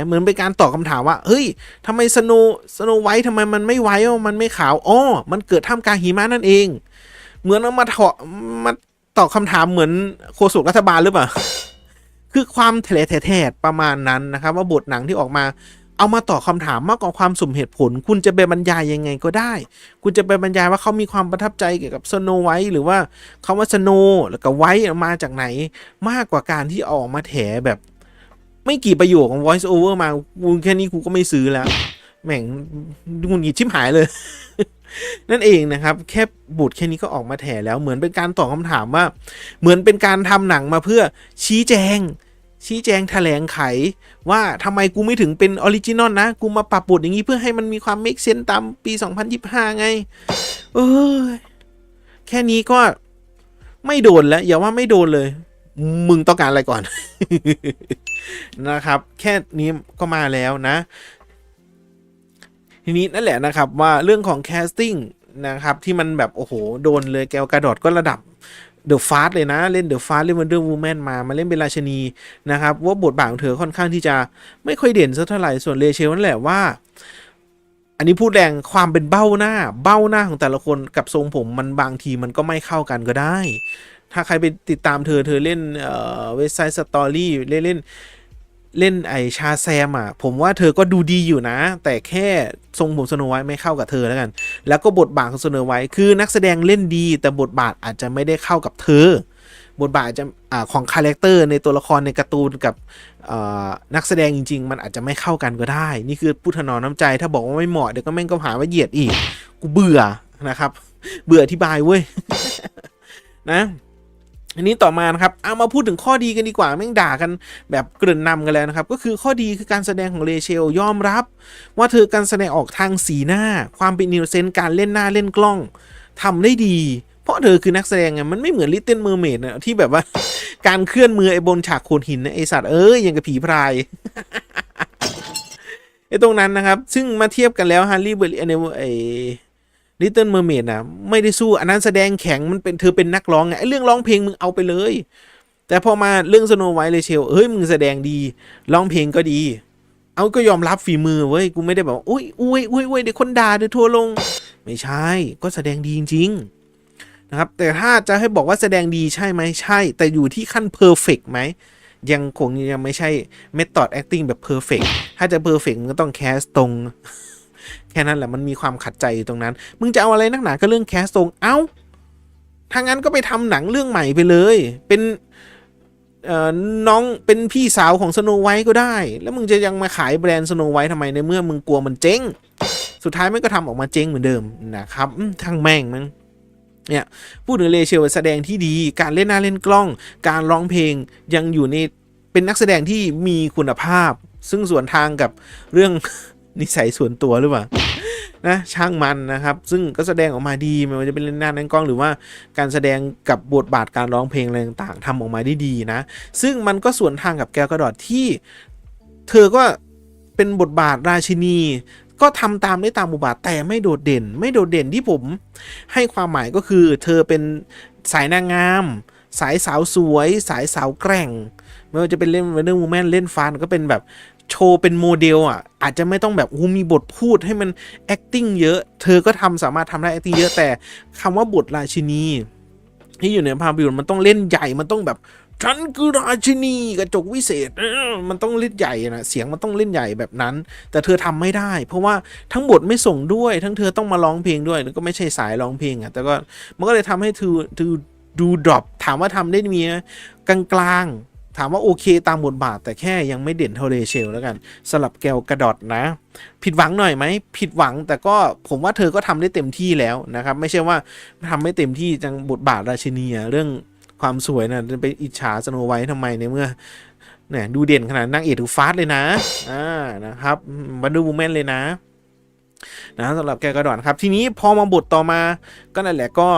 เหมือนเป็นการตอบคำถามว่าเฮ้ยทำไมสโนไวท์ทำไมมันไม่ไวท์มันไม่ขาวมันเกิดท่ามกลางหิมะนั่นเองเหมือนเอามาตอบคำถามเหมือนโฆษกรัฐบาลหรือเปล่าคือความแถดประมาณนั้นนะครับว่าบทหนังที่ออกมาเอามาตอบคำถามมากกว่าความสมเหตุผลคุณจะไปบรรยายยังไงก็ได้คุณจะไปบรรยายว่าเขามีความประทับใจเกี่ยวกับสโนไวท์หรือว่าคำว่าสโนแล้วก็ไวท์มาจากไหนมากกว่าการที่ออกมาแถแบบไม่กี่ประโยคของ voice over มาแค่นี้กูก็ไม่ซื้อแล้วแม่งหงุดหงิดชิบหายเลย นั่นเองนะครับแค่บทแค่นี้ก็ออกมาแถแล้วเหมือนเป็นการตอบคำถามว่าเหมือนเป็นการทำหนังมาเพื่อชี้แจงแถลงไขว่าทำไมกูไม่ถึงเป็นออริจินอลนะกูมาปรับบทอย่างนี้เพื่อให้มันมีความเมคเซนส์ตามปี2025ไงเออแค่นี้ก็ไม่โดนแล้วอย่าว่าไม่โดนเลยมึงต้องการอะไรก่อน นะครับแค่นี้ก็มาแล้วนะทีนี้นั่นแหละนะครับว่าเรื่องของแคสติ้งนะครับที่มันแบบโอ้โหโดนเลยแกลกาดอทก็ระดับเดอะฟาสเลยนะเล่นเดอะฟาสเล่นวันเดอร์วูแมนมาเล่นเป็นราชนีนะครับว่าบทบาทของเธอค่อนข้างที่จะไม่ค่อยเด่นสักเท่าไหร่ส่วนเรเชลนั่นแหละว่าอันนี้พูดแรงความเป็นเบ้าหน้าของแต่ละคนกับทรงผมมันบางทีมันก็ไม่เข้ากันก็ได้ถ้าใครไปติดตามเธอเล่นเว็บไซต์สตอรี่เล่นไอชาแซมอ่ะผมว่าเธอก็ดูดีอยู่นะแต่แค่ทรงผมสโนไวท์ไม่เข้ากับเธอแล้วกันแล้วก็บทบาทของสโนไวท์คือนักแสดงเล่นดีแต่บทบาทอาจจะไม่ได้เข้ากับเธอบทบาทจะของคาแรคเตอร์ในตัวละครในการ์ตูนกับนักแสดงจริงๆมันอาจจะไม่เข้ากันก็ได้นี่คือพูดถนอมน้ำใจถ้าบอกว่าไม่เหมาะเดี๋ยวก็แม่งก็หาว่าเหยียดอีกกูเบื่อนะครับเบื่ออธิบายเว้ย นะอันนี้ต่อมานะครับเอามาพูดถึงข้อดีกันดีกว่าแม่งด่ากันแบบเกริ่นนำกันแล้วนะครับก็คือข้อดีคือการแสดงของเรเชลยอมรับว่าเธอการแสดงออกทางสีหน้าความเป็นอินโนเซนต์การเล่นหน้าเล่นกล้องทำได้ดีเพราะเธอคือนักแสดงไงมันไม่เหมือนลิตเติ้ลเมอร์เมดนะที่แบบว่าการเคลื่อนมือไอ้บนฉากโขดหินนะไอสัตว์อย่างกับผีพราย ไอ้ตรงนั้นนะครับซึ่งมาเทียบกันแล้วฮันรี่เบอร์รี่ไอลิตเติ้ลเมอร์เมดนะไม่ได้สู้อันนั้นแสดงแข็งมันเป็นเธอเป็นนักร้องไงไอ้เรื่องร้องเพลงมึงเอาไปเลยแต่พอมาเรื่องสโนไวท์เรเชลมึงแสดงดีร้องเพลงก็ดีเอาก็ยอมรับฝีมือเว้ยกูไม่ได้แบบอุ้ยเดี๋ยวคนด่าเดี๋ยวทัวลงไม่ใช่ก็แสดงดีจริงๆนะครับแต่ถ้าจะให้บอกว่าแสดงดีใช่ไหมใช่แต่อยู่ที่ขั้นเพอร์เฟกต์ไหมยังคงยังไม่ใช่ method acting แบบ perfect ถ้าจะ perfect มันก็ต้องแคสตรงแค่นั้นแหละมันมีความขัดใจอยู่ตรงนั้นมึงจะเอาอะไรนักหนาก็เรื่องแคสตรงถ้างั้นก็ไปทำหนังเรื่องใหม่ไปเลยเป็นน้องเป็นพี่สาวของสโนไวท์ก็ได้แล้วมึงจะยังมาขายแบรนด์สโนไวท์ทำไมในเมื่อมึงกลัวมันเจ๊งสุดท้ายมันก็ทำออกมาเจ๊งเหมือนเดิมนะครับทั้งแม่งมันเนี่ยพูดถึงเรเชลแสดงที่ดีการเล่นหน้าเล่นกล้องการร้องเพลงยังอยู่ในเป็นนักแสดงที่มีคุณภาพซึ่งส่วนทางกับเรื่อง นิสัยส่วนตัวหรือเปล่านะช่างมันนะครับซึ่งก็แสดงออกมาดีไม่ว่าจะเป็นเล่นหน้าเล่นกล้องหรือว่าการแสดงกับบทบาทการร้องเพลงอะไรต่างๆทำออกมาได้ดีนะซึ่งมันก็ส่วนทางกับแกลกาดอทที่เธอก็เป็นบทบาทราชินีก็ทำตามได้ตามบทบาทแต่ไม่โดดเด่นที่ผมให้ความหมายก็คือเธอเป็นสายนางงามสายสาวสวยสายสาวแกร่งไม่ว่าจะเป็นเล่นWonder Womanเล่นฟานก็เป็นแบบโชว์เป็นโมเดลอาจจะไม่ต้องแบบมีบทพูดให้มัน acting เยอะเธอก็สามารถทำได้ acting เยอะแต่คำว่าบทราชินีที่อยู่ในภาพยนตร์มันต้องเล่นใหญ่มันต้องแบบฉันคือราชินีกระจกวิเศษมันต้องเล่นใหญ่นะเสียงมันต้องเล่นใหญ่แบบนั้นแต่เธอทำไม่ได้เพราะว่าทั้งบทไม่ส่งด้วยทั้งเธอต้องมาร้องเพลงด้วยแล้วก็ไม่ใช่สายร้องเพลงแต่ก็มันก็เลยทำให้เธอดูดรอปถามว่าทำได้มีกลางถามว่าโอเคตามบทบาทแต่แค่ยังไม่เด่นเท่าเรเชลแล้วกันสลับแกลกาดอทนะผิดหวังหน่อยไหมผิดหวังแต่ก็ผมว่าเธอก็ทำได้เต็มที่แล้วนะครับไม่ใช่ว่าทำไม่เต็มที่จังบทบาทราชินีเรื่องความสวยนะไปอิจฉาสโนไวท์ทำไมในเมื่อเนี่ยดูเด่นขนาดนางเอกถือฟาสเลยนะนะครับวันเดอร์วูแมนเลยนะสำหรับแกลกาดอทครับทีนี้พอมาบทต่อมาก็นั่นแหละก็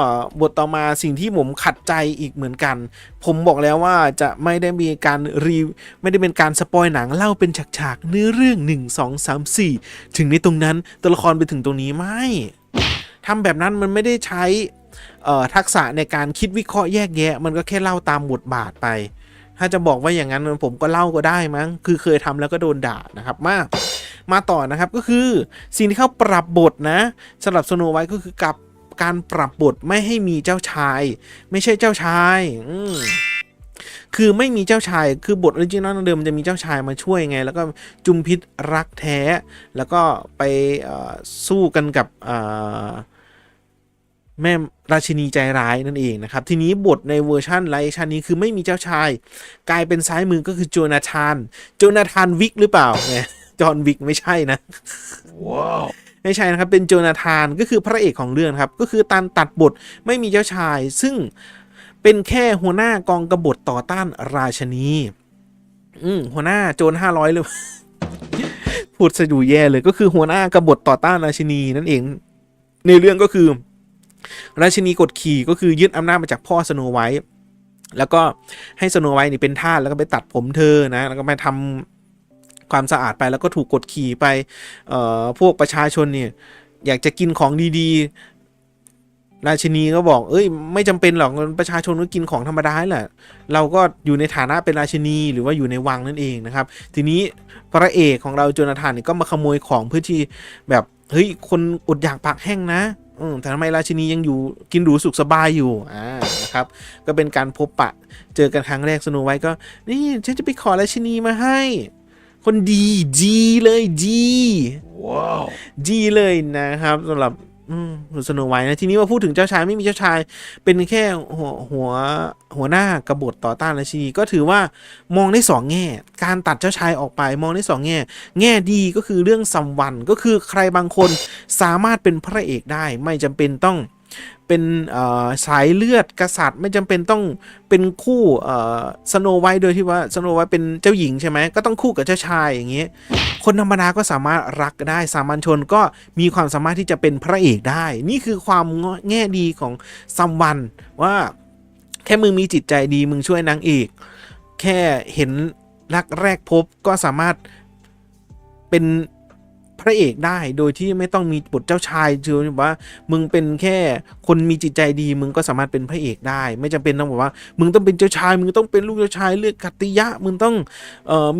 บทต่อมาสิ่งที่ผมขัดใจอีกเหมือนกันผมบอกแล้วว่าจะไม่ได้มีการไม่ได้เป็นการสปอยหนังเล่าเป็นฉากๆเนื้อเรื่อง1 2 3 4ถึงในตรงนั้นตัวละครไปถึงตรงนี้ไม่ทำแบบนั้นมันไม่ได้ใช้ทักษะในการคิดวิเคราะห์แยกแยะมันก็แค่เล่าตามบทบาทไปถ้าจะบอกว่าอย่างนั้นผมก็เล่าก็ได้มั้งคือเคยทำแล้วก็โดนด่านะครับมาต่อนะครับก็คือสิ่งที่เขาปรับบทนะสำหรับสโนไวท์ก็คือกับการปรับบทไม่ให้มีเจ้าชายไม่ใช่เจ้าชายคือไม่มีเจ้าชายคือบทออริจินอลเดิมมันจะมีเจ้าชายมาช่วยไงแล้วก็จุมพิษรักแท้แล้วก็ไปสู้กันกับแม่ราชินีใจร้ายนั่นเองนะครับทีนี้บทในเวอร์ชันไลฟ์ชันนี้คือไม่มีเจ้าชายกลายเป็นซ้ายมือก็คือโจนาธานวิกหรือเปล่าเนี่ยจอห์นวิกไม่ใช่นะว้าว ไม่ใช่นะครับเป็นโจนาธานก็คือพระเอกของเรื่องครับก็คือการตัดบทไม่มีเจ้าชายซึ่งเป็นแค่หัวหน้ากองกบฏต่อต้านราชนีหัวหน้าโจร500เลยพูดซะดูแย่เลยก็คือหัวหน้ากบฏต่อต้านราชินีนั่นเองในเรื่องก็คือราชินีกดขี่ก็คือยึดอำนาจมาจากพ่อสโนไวท์แล้วก็ให้สโนไวท์นี่เป็นทาสแล้วก็ไปตัดผมเธอนะแล้วก็ไปทำความสะอาดไปแล้วก็ถูกกดขี่ไปพวกประชาชนเนี่ยอยากจะกินของดีๆราชินีก็บอกไม่จำเป็นหรอกประชาชนก็กินของธรรมดาแหละเราก็อยู่ในฐานะเป็นราชินีหรือว่าอยู่ในวังนั่นเองนะครับทีนี้พระเอกของเราโจนาธานเนี่ยก็มาขโมยของเพื่อที่แบบเฮ้ยคนอดอยากปากแห้งนะแต่ทำไมราชินียังอยู่กินหรูสุขสบายอยู่นะครับก็เป็นการพบปะเจอกันครั้งแรกสโนไวท์ก็นี่ฉันจะไปขอราชินีมาให้คนดีเลยว้าวดีเลยนะครับสำหรับสโนไวท์นะทีนี้มาพูดถึงเจ้าชายไม่มีเจ้าชายเป็นแค่หัวหน้ากบฏต่อต้านราชินีก็ถือว่ามองได้2แง่การตัดเจ้าชายออกไปมองได้2แง่ดีก็คือเรื่องซัมวันก็คือใครบางคนสามารถเป็นพระเอกได้ไม่จำเป็นต้องเป็นสายเลือดกษัตริย์ไม่จำเป็นต้องเป็นคู่สโนไวท์โดยที่ว่าสโนไวท์เป็นเจ้าหญิงใช่ไหมก็ต้องคู่กับเจ้าชายอย่างเงี้ยคนธรรมดาก็สามารถรักได้สามัญชนก็มีความสามารถที่จะเป็นพระเอกได้นี่คือความแง่ดีของซัมวันว่าแค่มึงมีจิตใจดีมึงช่วยนางเอกแค่เห็นรักแรกพบก็สามารถเป็นพระเอกได้โดยที่ไม่ต้องมีบทเจ้าชายคือว่ามึงเป็นแค่คนมีจิตใจดีมึงก็สามารถเป็นพระเอกได้ไม่จำเป็นต้องบอกว่ามึงต้องเป็นเจ้าชายมึงต้องเป็นลูกเจ้าชายเลือกกัตติยะมึงต้อง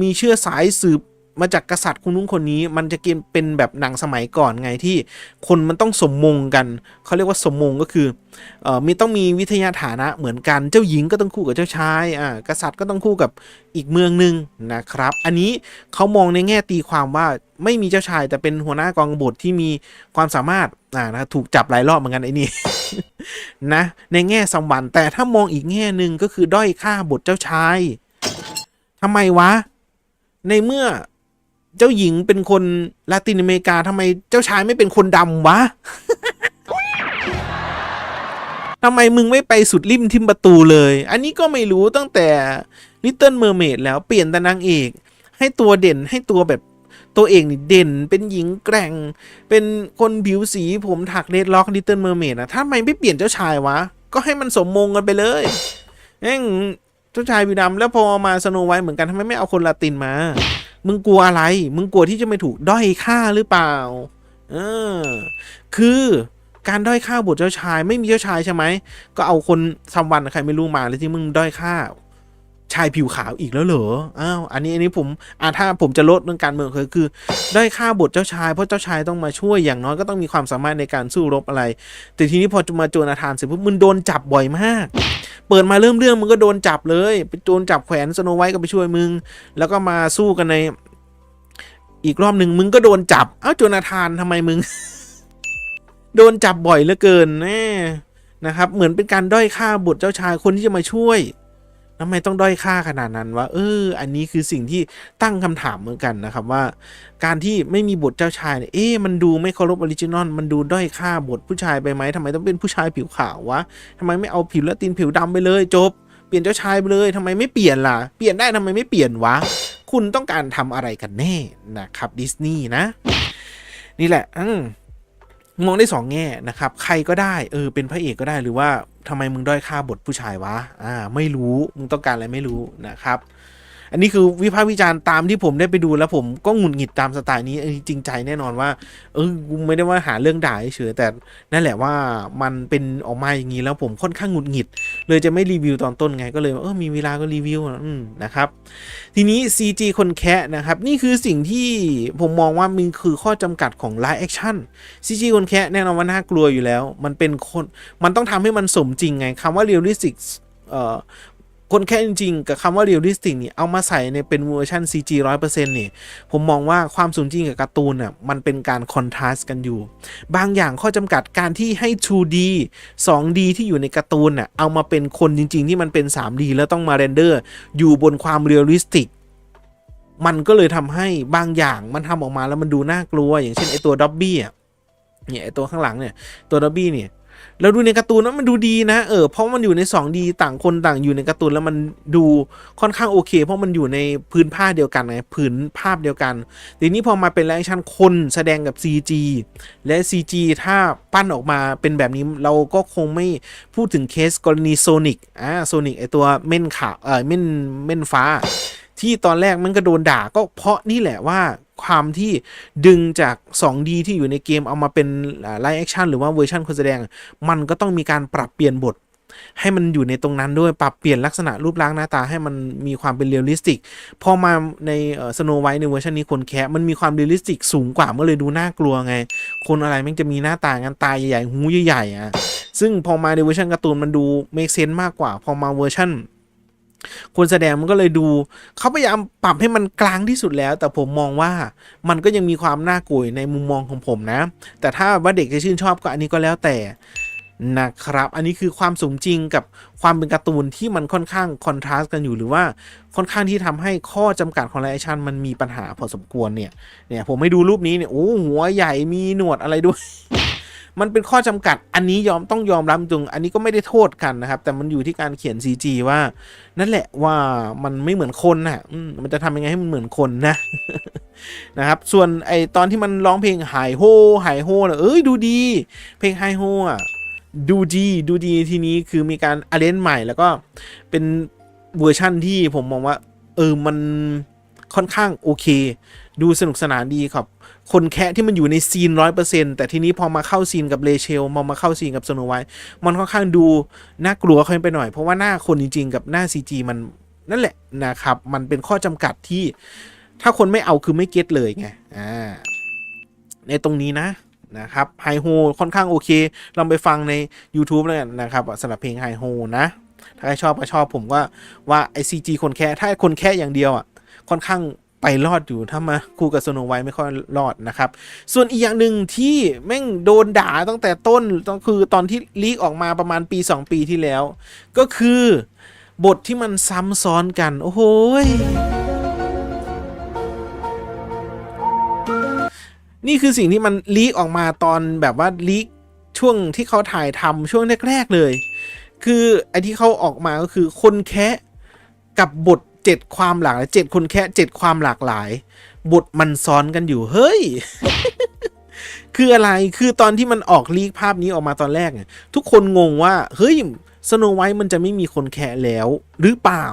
มีเชื้อสายสืบมาจากกษัตริย์คนนู้นคนนี้มันจะเป็นแบบหนังสมัยก่อนไงที่คนมันต้องสมมงกันเขาเรียกว่าสมมงก็คือมีต้องมีวิทยาฐานะเหมือนกันเจ้าหญิงก็ต้องคู่กับเจ้าชายกษัตริย์ก็ต้องคู่กับอีกเมืองหนึ่งนะครับอันนี้เขามองในแง่ตีความว่าไม่มีเจ้าชายแต่เป็นหัวหน้ากองกบฏที่มีความสามารถนะถูกจับหลายรอบเหมือนกันไอ้นี่ นะในแง่สมบัติแต่ถ้ามองอีกแง่หนึ่งก็คือด้อยค่าบทเจ้าชายทำไมวะในเมื่อเจ้าหญิงเป็นคนลาตินอเมริกาทำไมเจ้าชายไม่เป็นคนดำวะ ทำไมมึงไม่ไปสุดริมทิมประตูเลยอันนี้ก็ไม่รู้ตั้งแต่ Little Mermaid แล้วเปลี่ยนแต่นางเอกให้ตัวเด่นให้ตัวแบบตัวเองนี่เด่นเป็นหญิงแกร่งเป็นคนผิวสีผมถักเรดล็อก Little Mermaid นะทำไมไม่เปลี่ยนเจ้าชายวะก็ให้มันสมมงกันไปเลยเจ้าชายผิวดำแล้วพอมาสโนไวท์เหมือนกันทำไมไม่เอาคนลาตินมามึงกลัวอะไรมึงกลัวที่จะไม่ถูกด้อยค่าหรือเปล่าคือการด้อยค่าบทเจ้าชายไม่มีเจ้าชายใช่ไหมก็เอาคนซัมวันใครไม่รู้มาเลยที่มึงด้อยค่าชายผิวขาวอีกแล้วเหรออันนี้ผมถ้าผมจะลดเรื่องการเมืองคือด้อยค่าบทเจ้าชายเพราะเจ้าชายต้องมาช่วยอย่างน้อยก็ต้องมีความสามารถในการสู้รบอะไรแต่ทีนี้พอมาโจนาธานเสร็จปุ๊บมึงโดนจับบ่อยมากเปิดมาเรื่องมึงก็โดนจับเลยไปโดนจับแขวนสโนไวท์ก็ไปช่วยมึงแล้วก็มาสู้กันในอีกรอบหนึ่งมึงก็โดนจับโจนาธานทำไมมึง โดนจับบ่อยเหลือเกินนะครับเหมือนเป็นการด้อยค่าบทเจ้าชายคนที่จะมาช่วยทำไมต้องด้อยค่าขนาดนั้นวะอันนี้คือสิ่งที่ตั้งคำถามเหมือนกันนะครับว่าการที่ไม่มีบทเจ้าชายเนี่ยมันดูไม่เคารพออริจินอลมันดูด้อยค่าบทผู้ชายไปไหมทำไมต้องเป็นผู้ชายผิวขาววะทำไมไม่เอาผิวละตินผิวดำไปเลยจบเปลี่ยนเจ้าชายไปเลยทำไมไม่เปลี่ยนล่ะเปลี่ยนได้ทำไมไม่เปลี่ยนวะคุณต้องการทำอะไรกันแน่นะครับดิสนีย์นะนี่แหละมองได้2แง่นะครับใครก็ได้เป็นพระเอกก็ได้หรือว่าทำไมมึงด้อยค่าบทผู้ชายวะไม่รู้มึงต้องการอะไรไม่รู้นะครับอันนี้คือวิพากษ์วิจารณ์ตามที่ผมได้ไปดูแล้วผมก็หงุดหงิดตามสไตล์นี้จริงใจแน่นอนว่ากูไม่ได้ว่าหาเรื่องด่าเฉยแต่นั่นแหละว่ามันเป็นออกมาอย่างนี้แล้วผมค่อนข้างหงุดหงิดเลยจะไม่รีวิวตอนต้นไงก็เลยมีเวลาก็รีวิวนะครับทีนี้ CG คนแคะนะครับนี่คือสิ่งที่ผมมองว่ามันคือข้อจำกัดของ Live Action CG คนแคะแน่นอนว่าน่ากลัวอยู่แล้วมันเป็นคนมันต้องทำให้มันสมจริงไงคำว่า realistic คนแค่จริงๆกับคำว่า realistic นี่เอามาใส่ในเป็นเวอร์ชัน CG 100% นี่ผมมองว่าความสมจริงกับการ์ตูนมันเป็นการคอนทราสต์กันอยู่บางอย่างข้อจำกัดการที่ให้ 2D 2D ที่อยู่ในการ์ตูนเอามาเป็นคนจริงๆที่มันเป็น 3D แล้วต้องมาเรนเดอร์อยู่บนความ realistic มันก็เลยทำให้บางอย่างมันทำออกมาแล้วมันดูน่ากลัวอย่างเช่นไอตัวด็อบบี้ เนี่ยไอตัวข้างหลังเนี่ยตัวดอบบี้เนี่ยเราดูในการ์ตูนแล้วมันดูดีนะเพราะมันอยู่ใน 2D ต่างคนต่างอยู่ในการ์ตูนแล้วมันดูค่อนข้างโอเคเพราะมันอยู่ในพื้นผ้าเดียวกันไงพื้นภาพเดียวกันทีนี้พอมาเป็นไลฟ์แอคชั่นคนแสดงกับ CG และ CG ถ้าปั้นออกมาเป็นแบบนี้เราก็คงไม่พูดถึงเคสกรณีโซนิกโซนิกไอตัวเม่นขาวเม่นฟ้าที่ตอนแรกมันก็โดนด่าก็เพราะนี่แหละว่าความที่ดึงจาก 2D ที่อยู่ในเกมเอามาเป็นไลฟ์แอคชั่นหรือว่าเวอร์ชันคนแสดงมันก็ต้องมีการปรับเปลี่ยนบทให้มันอยู่ในตรงนั้นด้วยปรับเปลี่ยนลักษณะรูปร่างหน้าตาให้มันมีความเป็นเรียลลิสติกพอมาในสโนไวท์ในเวอร์ชันนี้คนแคะมันมีความเรียลลิสติกสูงกว่ามันเลยดูน่ากลัวไงคนอะไรมันจะมีหน้าตางั้นตาใหญ่ๆหูใหญ่ๆซึ่งพอมาในเวอร์ชันการ์ตูนมันดูเมคเซนส์มากกว่าพอมาเวอร์ชันคนแสดงมันก็เลยดูเขาพยายามปรับให้มันกลางที่สุดแล้วแต่ผมมองว่ามันก็ยังมีความน่ากลัวในมุมมองของผมนะแต่ถ้าว่าเด็กจะชื่นชอบก็อันนี้ก็แล้วแต่นะครับอันนี้คือความสมจริงกับความเป็นการ์ตูนที่มันค่อนข้างคอนทราสต์กันอยู่หรือว่าค่อนข้างที่ทำให้ข้อจำกัดของไลฟ์แอคชั่นมันมีปัญหาพอสมควรเนี่ยผมให้ดูรูปนี้เนี่ยโอ้หัวใหญ่มีหนวดอะไรด้วย มันเป็นข้อจำกัดอันนี้ต้องยอมรับตรงอันนี้ก็ไม่ได้โทษกันนะครับแต่มันอยู่ที่การเขียน CG ว่านั่นแหละว่ามันไม่เหมือนคนนะมันจะทำยังไงให้มันเหมือนคนนะ นะครับส่วนไอตอนที่มันร้องเพลงไฮโฮนะดูดีเพลงไฮโฮดูดีทีนี้คือมีการอาร์เรนใหม่แล้วก็เป็นเวอร์ชั่นที่ผมมองว่ามันค่อนข้างโอเคดูสนุกสนานดีครับคนแคะที่มันอยู่ในซีน 100% แต่ทีนี้พอมาเข้าซีนกับเลเชลมาเข้าซีนกับสโนไวท์มันค่อนข้างดูน่ากลัวขึ้นไปหน่อยเพราะว่าหน้าคนจริงๆกับหน้า CG มันนั่นแหละนะครับมันเป็นข้อจำกัดที่ถ้าคนไม่เอาคือไม่เก็ตเลยไงในตรงนี้นะครับไฮโฮค่อนข้างโอเคลองไปฟังใน YouTube แล้วกันนะครับสำหรับเพลงไฮโฮนะถ้าใครชอบก็ชอบผมก็ว่าไอ CG คนแค่ถ้าคนแค่อย่างเดียวค่อนข้างไปรอดอยู่ถ้ามาคู่กับสโนไวท์ไม่ค่อยรอดนะครับส่วนอีกอย่างหนึ่งที่แม่งโดนด่าตั้งแต่ต้นก็คือตอนที่ลีกออกมาประมาณปี2ปีที่แล้วก็คือบทที่มันซ้ำซ้อนกันโอ้โหนี่คือสิ่งที่มันลีกออกมาตอนแบบว่าลีกช่วงที่เขาถ่ายทำช่วงแรกๆเลยคือไอ้ที่เขาออกมาก็คือคนแคะกับบท7ความหลากหลาย7คนแค่7ความหลากหลายบทมันซ้อนกันอยู่เฮ้ย คืออะไรคือตอนที่มันออกลีกภาพนี้ออกมาตอนแรกทุกคนงงว่าเฮ้ยสโนไวท์มันจะไม่มีคนแค่แล้วหรือเปล่า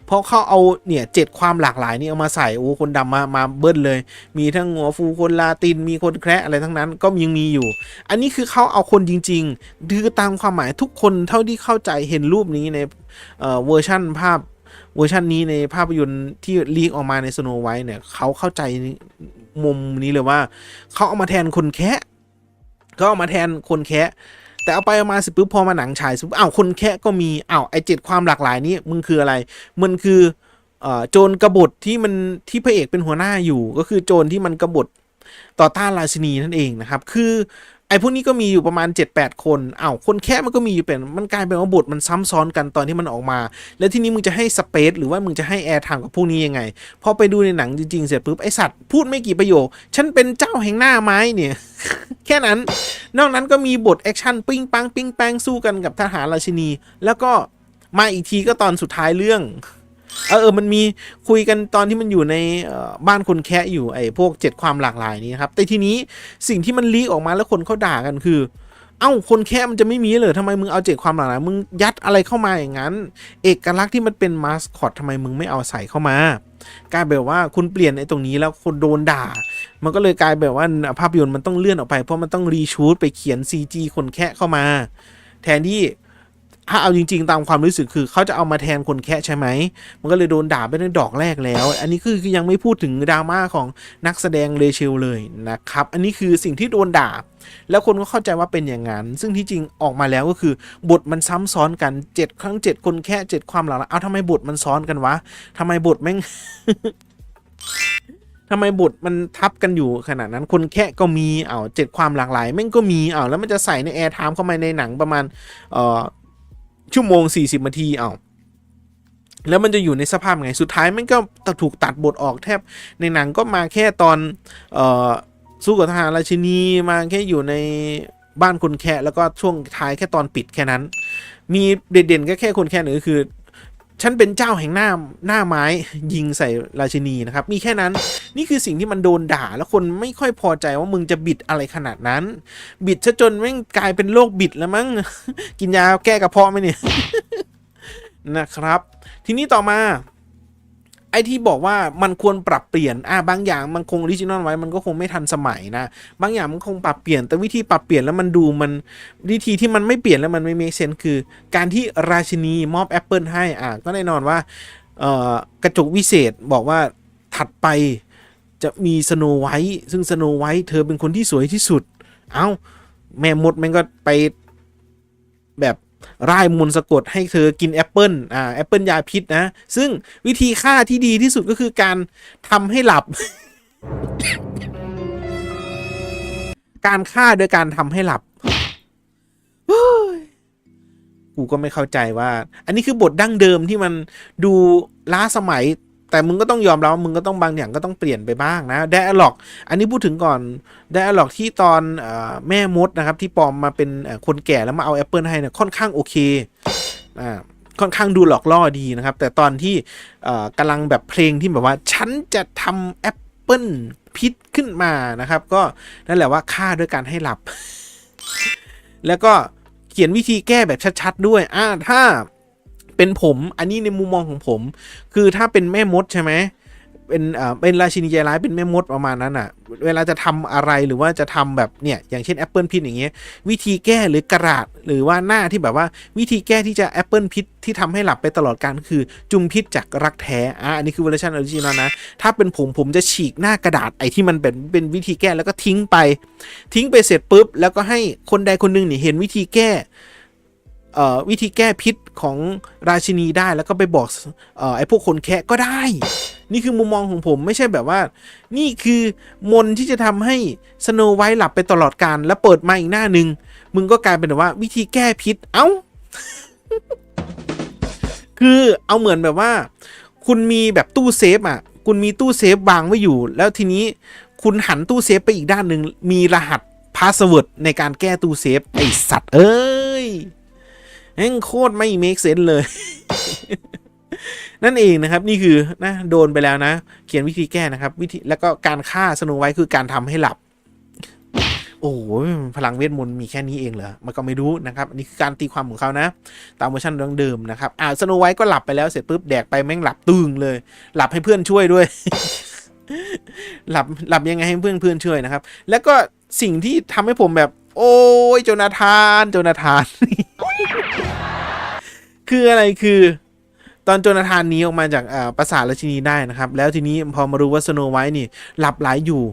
เพราะเขาเอาเนี่ย7ความหลากหลายนี่เอามาใส่โอ้คนดำมาเบิ้ลเลยมีทั้งหัวฟูคนลาตินมีคนแคระอะไรทั้งนั้นก็ยังมีอยู่อันนี้คือเขาเอาคนจริงๆคือตามความหมายทุกคนเท่าที่เข้าใจเห็นรูปนี้ในเวอร์ชั่นภาพเวอร์ชันนี้ในภาพยนตร์ที่ลีกออกมาในสโนไวท์เนี่ยเขาเข้าใจมุมนี้เลยว่าเขาเอามาแทนคนแคะก็เอามาแทนคนแคะแต่เอาไปเอามาสิปุ๊บพอมาหนังฉายสิปุ๊บคนแคะก็มีไอ7ความหลากหลายนี้มึงคืออะไรมันคือโจรกบฏที่พระเอกเป็นหัวหน้าอยู่ก็คือโจรที่มันกบฏต่อต้านราชินีนั่นเองนะครับคือไอ้พวกนี้ก็มีอยู่ประมาณ 7-8 คนคนแค่มันก็มีอยู่เป็นมันกลายเป็นว่าบทมันซ้ำซ้อนกันตอนที่มันออกมาแล้วที่นี้มึงจะให้สเปซหรือว่ามึงจะให้แอร์ไทม์กับพวกนี้ยังไงพอไปดูในหนังจริงๆเสร็จปุ๊บไอสัตว์พูดไม่กี่ประโยคฉันเป็นเจ้าแห่งหน้าไม้เนี่ย แค่นั้นนอกนั้นก็มีบทแอคชั่นปิ้งปังปิ้งแป้งสู้กันกับทหารราชินีแล้วก็มาอีกทีก็ตอนสุดท้ายเรื่องมันมีคุยกันตอนที่มันอยู่ในบ้านคนแคะอยู่ไอ้พวก7ความหลากหลายนี้ครับแต่ทีนี้สิ่งที่มันลีกออกมาแล้วคนเขาด่ากันคือคนแคะมันจะไม่มีเลยทำไมมึงเอา7ความหลากหลายมึงยัดอะไรเข้ามาอย่างนั้นเอกลักษณ์ที่มันเป็นมาสคอตทำไมมึงไม่เอาใส่เข้ามากลายแบบว่าคุณเปลี่ยนไอ้ตรงนี้แล้วคนโดนด่ามันก็เลยกลายแบบว่าภาพยนตร์มันต้องเลื่อนออกไปเพราะมันต้องรีชูตไปเขียน CG คนแคะเข้ามาแทนที่ถ้าเอาจริงๆตามความรู้สึกคือเขาจะเอามาแทนคนแคะใช่ไหมมันก็เลยโดนด่าไปในดอกแรกแล้วอันนี้คือยังไม่พูดถึงดราม่าของนักแสดงเรเชลเลยนะครับอันนี้คือสิ่งที่โดนด่าแล้วคนก็เข้าใจว่าเป็นอย่างนั้นซึ่งที่จริงออกมาแล้วก็คือบทมันซ้ำซ้อนกัน7ครั้ง7คนแค่7ความหลากหลายทำไมบทมันซ้อนกันวะทำไมบทแม่ง ทำไมบทมันทับกันอยู่ขนาดนั้นคนแค่ก็มี7ความหลากหลายแม่งก็มีแล้วมันจะใส่ในแอร์ไทม์เข้ามาในหนังประมาณชั่วโมง40 นาทีแล้วมันจะอยู่ในสภาพไงสุดท้ายมันก็ถูกตัดบทออกแทบในหนังก็มาแค่ตอน สู้กับทหารราชินีมาแค่อยู่ในบ้านคนแค่แล้วก็ช่วงท้ายแค่ตอนปิดแค่นั้นมีเด่นๆก็แค่คนแค่หนึ่งก็คือฉันเป็นเจ้าแห่งหน้าไม้ยิงใส่ราชินีนะครับมีแค่นั้นนี่คือสิ่งที่มันโดนด่าแล้วคนไม่ค่อยพอใจว่ามึงจะบิดอะไรขนาดนั้นบิดซะจนแม่งกลายเป็นโรคบิดแล้วมั้ง กินยาแก้กระเพาะไหมเนี่ย นะครับทีนี้ต่อมาไอ้ที่บอกว่ามันควรปรับเปลี่ยนบางอย่างมันคงออริจินอลไว้มันก็คงไม่ทันสมัยนะบางอย่างมันคงปรับเปลี่ยนแต่วิธีปรับเปลี่ยนแล้วมันดูมันวิธีที่มันไม่เปลี่ยนแล้วมันไม่เมคเซนส์คือการที่ราชินีมอบแอปเปิลให้ก็แน่นอนว่ากระจกวิเศษบอกว่าถัดไปจะมีสโนไวท์ซึ่งสโนไวท์เธอเป็นคนที่สวยที่สุดแม่มดมันก็ไปแบบร่ายมนต์สะกดให้เธอกินแอปเปิลแอปเปิลยาพิษนะซึ่งวิธีฆ่าที่ดีที่สุดก็คือการทำให้หลับ การฆ่าโดยการทำให้หลับกูก็ไม่เข้าใจว่าอันนี้คือบทดั้งเดิมที่มันดูล้าสมัยแต่มึงก็ต้องยอมรับว่ามึงก็ต้องบางอย่างก็ต้องเปลี่ยนไปบ้างนะไดอะล็อกอันนี้พูดถึงก่อนไดอะล็อกที่ตอนแม่มดนะครับที่ปลอมมาเป็นคนแก่แล้วมาเอาแอปเปิลให้เนี่ยค่อนข้างโอเคค่อนข้างดูหลอกล่อดีนะครับแต่ตอนที่กำลังแบบเพลงที่แบบว่าฉันจะทำแอปเปิลพิษขึ้นมานะครับก็นั่นแหละว่าฆ่าด้วยการให้หลับ แล้วก็เขียนวิธีแก้แบบชัดๆด้วยถ้าเป็นผมอันนี้ในมุมมองของผมคือถ้าเป็นแม่มดใช่ไหมเป็นราชินีใจร้ายเป็นแม่มดประมาณนั้นเวลาจะทำอะไรหรือว่าจะทำแบบเนี่ยอย่างเช่นแอปเปิลพิษอย่างเงี้ยวิธีแก้หรือกระดาษหรือว่าหน้าที่แบบว่าวิธีแก้ที่จะแอปเปิลพิษที่ทำให้หลับไปตลอดการคือจุมพิษจากรักแท้อันนี้คือเวอร์ชันออริจินอลนะถ้าเป็นผมจะฉีกหน้ากระดาษไอ้ที่มันเป็นวิธีแก้แล้วก็ทิ้งไปเสร็จปุ๊บแล้วก็ให้คนใดคนหนึ่งเนี่ยเห็นวิธีแก้วิธีแก้พิษของราชินีได้แล้วก็ไปบอกไอ้พวกคนแคะก็ได้นี่คือมุมมองของผมไม่ใช่แบบว่านี่คือมนที่จะทำให้สโนไวท์หลับไปตลอดกาลแล้วเปิดมาอีกหน้านึงมึงก็กลายเป็นแบบว่าวิธีแก้พิษคือเอาเหมือนแบบว่าคุณมีแบบตู้เซฟคุณมีตู้เซฟวางไว้อยู่แล้วทีนี้คุณหันตู้เซฟไปอีกด้านหนึ่งมีรหัสพาสเวิร์ดในการแก้ตู้เซฟไอสัตว์โคตรไม่เมคเซนส์เลย นั่นเองนะครับนี่คือนะโดนไปแล้วนะเขียนวิธีแก้นะครับวิธีแล้วก็การฆ่าสโนไวท์คือการทำให้หลับโอ้พลังเวทมนต์มีแค่นี้เองเหรอมันก็ไม่รู้นะครับนี่คือการตีความของเขานะตามเวอร์ชันเดิมนะครับสโนไวท์ก็หลับไปแล้วเสร็จปุ๊บแดกไปแม่งหลับตึงเลยหลับให้เพื่อนช่วยด้วย หลับยังไงให้เพื่อนช่วยนะครับแล้วก็สิ่งที่ทำให้ผมแบบโอ้ยโจนาธาน คืออะไรคือตอนโจนาธานหนีออกมาจากปราสาทราชินีได้นะครับแล้วทีนี้พอมารู้ว่าสโนไวท์นี่หลับไหลอยู่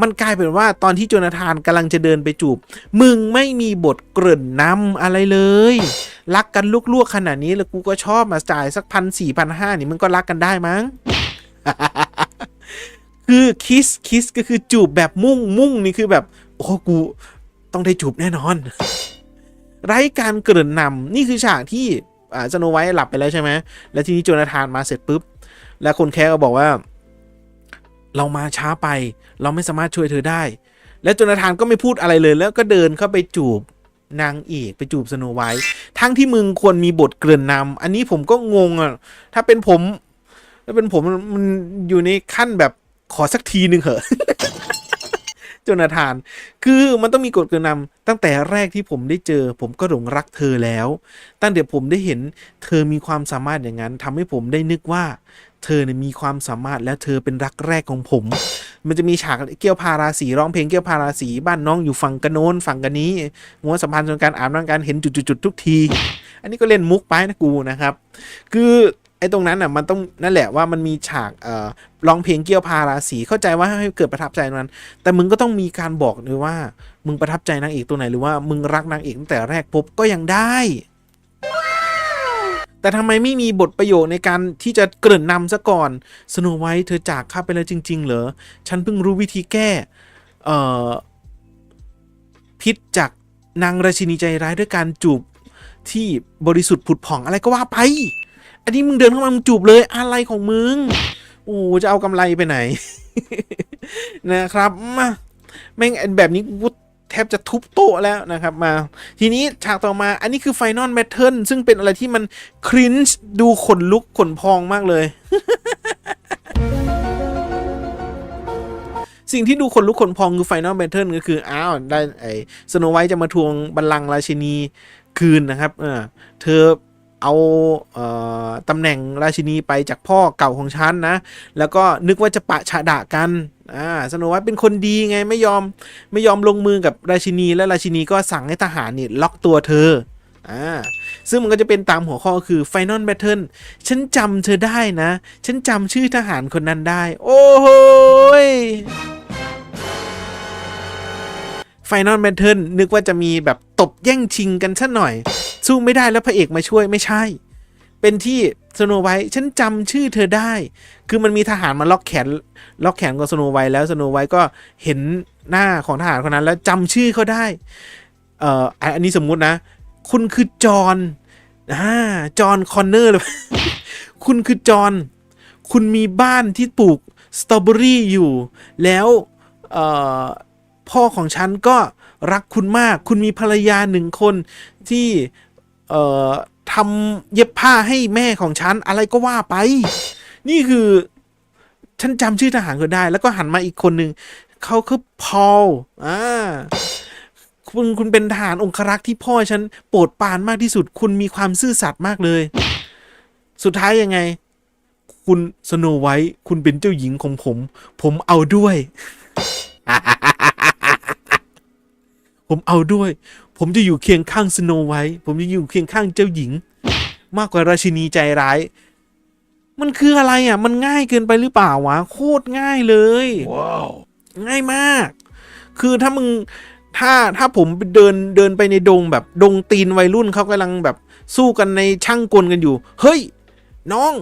มันกลายเป็นว่าตอนที่โจนาธานกำลังจะเดินไปจูบมึงไม่มีบทเกริ่นนำอะไรเลยรักกันลวกๆขนาดนี้แล้วกูก็ชอบมาจ่ายสัก1,400-1,500นี่มึงก็รักกันได้มั้ง คือคิสก็คือจูบแบบมุ่งนี่คือแบบโอ้กูต้องได้จูบแน่นอน ไร้การเกริ่นนำนี่คือฉากที่สโนไวท์หลับไปแล้วใช่ไหมแล้วทีนี้โจนาธานมาเสร็จปุ๊บแล้วคนแค่ก็บอกว่าเรามาช้าไปเราไม่สามารถช่วยเธอได้แล้วโจนาธานก็ไม่พูดอะไรเลยแล้วก็เดินเข้าไปจูบนางเอกไปจูบสโนไวท์ทั้งที่มึงควรมีบทเกริ่นนำอันนี้ผมก็งงถ้าเป็นผมมันอยู่ในขั้นแบบขอสักทีนึงเหอะ โจนาธานคือมันต้องมีกฎเกณฑ์นำตั้งแต่แรกที่ผมได้เจอผมก็หลงรักเธอแล้วตั้งแต่ผมได้เห็นเธอมีความสามารถอย่างนั้นทำให้ผมได้นึกว่าเธอเนี่ยมีความสามารถและเธอเป็นรักแรกของผมมันจะมีฉากเกี่ยวพาราสีร้องเพลงเกี่ยวพาราสีบ้านน้องอยู่ฝั่งกันโน้นฝั่งกันนี้งัวสัมพันธ์จนการอาบน้ำการเห็นจุดๆทุกทีอันนี้ก็เล่นมุกไปนะกูนะครับคือไอ้ตรงนั้นมันต้องนั่นแหละว่ามันมีฉากร้องเพลงเกี่ยวพาราสีเข้าใจว่าให้เกิดประทับใจนั้นแต่มึงก็ต้องมีการบอกด้วยว่ามึงประทับใจนางเอกตัวไหนหรือว่ามึงรักนางเอกตั้งแต่แรกพบก็ยังได้แต่ทำไมไม่มีบทประโยคในการที่จะเกริ่นนำซะก่อนสโนไวท์เธอจากข้าไปแล้วจริงๆเหรอฉันเพิ่งรู้วิธีแก้พิษจากนางราชินีใจร้ายด้วยการจูบที่บริสุทธิ์ผุดผ่องอะไรก็ว่าไปอันนี้มึงเดินเข้ามามึงจูบเลยอะไรของมึงโอ้จะเอากำไรไปไหน นะครับมา แม่งแบบนี้กูแทบจะทุบโต๊ะแล้วนะครับมาทีนี้ฉากต่อมาอันนี้คือ Final Battle ซึ่งเป็นอะไรที่มันครินช์ดูขนลุกขนพองมากเลย สิ่งที่ดูขนลุกขนพองคือ Final Battle ก็คืออ้าวได้ไอ้สโนไวท์จะมาทวงบัลลังก์ราชินีคืนนะครับเธอเอาตำแหน่งราชินีไปจากพ่อเก่าของฉันนะแล้วก็นึกว่าจะปะฉะดะกันสโนไวท์เป็นคนดีไงไม่ยอมลงมือกับราชินีและราชินีก็สั่งให้ทหารนี่ล็อกตัวเธอซึ่งมันก็จะเป็นตามหัวข้อคือ Final Battle ฉันจำเธอได้นะฉันจำชื่อทหารคนนั้นได้โอ้โหFinal Battle นึกว่าจะมีแบบตบแย่งชิงกันซะหน่อยสู้ไม่ได้แล้วพระเอกมาช่วยไม่ใช่เป็นที่สโนไวท์ฉันจำชื่อเธอได้คือมันมีทหารมาล็อกแขนกับสโนไวท์แล้วสโนไวท์ก็เห็นหน้าของทหารคนนั้นแล้วจำชื่อเขาได้อันนี้สมมุตินะคุณคือจอห์นคอนเนอร์เลย คุณคือจอห์นคุณมีบ้านที่ปลูกสตรอเบอรี่อยู่แล้วพ่อของฉันก็รักคุณมากคุณมีภรรยา1 คนที่ทำเย็บผ้าให้แม่ของฉันอะไรก็ว่าไปนี่คือฉันจำชื่อทหารคนได้แล้วก็หันมาอีกคนหนึ่งเขาคือพอลคุณเป็นทหารองครักษ์ที่พ่อฉันโปรดปรานมากที่สุดคุณมีความซื่อสัตย์มากเลยสุดท้ายยังไงคุณสโนไวท์คุณเป็นเจ้าหญิงของผมเอาด้วย ผมเอาด้วยผมจะอยู่เคียงข้างสโนไวท์ผมจะอยู่เคียงข้างเจ้าหญิงมากกว่าราชินีใจร้ายมันคืออะไรมันง่ายเกินไปหรือเปล่าวะโคตรง่ายเลย wow. ง่ายมากคือถ้าผมเดินไปในดงแบบดงตีนวัยรุ่นเขากำลังแบบสู้กันในช่างกลกันอยู่เฮ้ยน้อง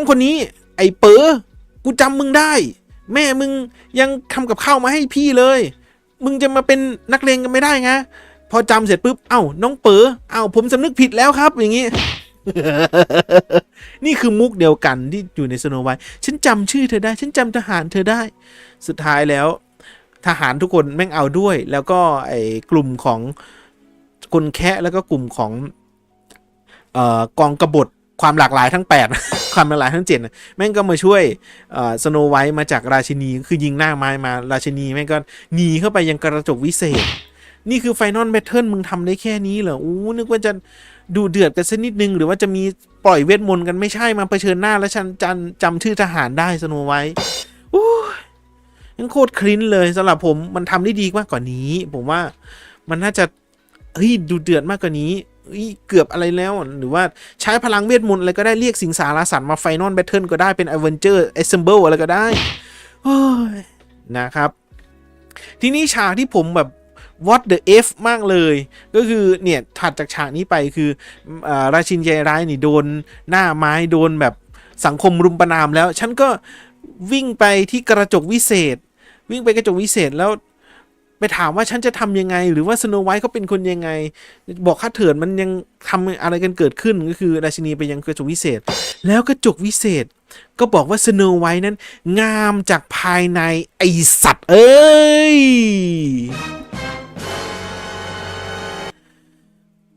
คนนี้ไอ้เป๋อกูจำมึงได้แม่มึงยังทำกับข้าวมาให้พี่เลยมึงจะมาเป็นนักเลงกันไม่ได้ไงพอจำเสร็จปุ๊บเอ้าน้องเป๋อผมสำนึกผิดแล้วครับอย่างงี้ นี่คือมุกเดียวกันที่อยู่ในสโนไวท์ฉันจำชื่อเธอได้ฉันจำทหารเธอได้สุดท้ายแล้วทหารทุกคนแม่งเอาด้วยแล้วก็ไอ้กลุ่มของคนแคะแล้วก็กลุ่มของกองกบฏความหลากหลายทั้ง8 ความหลากหลายทั้ง7แม่งก็มาช่วยสโนไวท์มาจากราชินีคือยิงหน้าไม้มาราชินีแม่งก็หนีเข้าไปยังกระจกวิเศษนี่คือ Final Battle มึงทำได้แค่นี้เหรอนึกว่าจะดูเดือดกันสักนิดนึงหรือว่าจะมีปล่อยเวทมนต์กันไม่ใช่มาเผชิญหน้าแล้วฉันจำชื่อทหารได้สโนไวท์ยังโคตรคลิ้นเลยสำหรับผมมันทำได้ดีมากกว่านี้ผมว่ามันน่าจะดูเดือดมากกว่านี้เกือบอะไรแล้วหรือว่าใช้พลังเวทมนต์อะไรก็ได้เรียกสิงสารสัตว์มา Final Battle ก็ได้เป็น Avenger Assemble อะไรก็ได้นะครับทีนี้ฉากที่ผมแบบ what the f มากเลยก็คือเนี่ยถัดจากฉากนี้ไปคือราชินีใจร้ายนี่โดนหน้าไม้โดนแบบสังคมรุมประณามแล้วฉันก็วิ่งไปที่กระจกวิเศษแล้วไปถามว่าฉันจะทำยังไงหรือว่าสโนไวท์เขาเป็นคนยังไงบอกข้าเถิดมันยังทำอะไรกันเกิดขึ้นก็คือราชินีไปยังกระจกวิเศษแล้วกระจกวิเศษก็บอกว่าสโนไวท์นั้นงามจากภายในไอสัตว์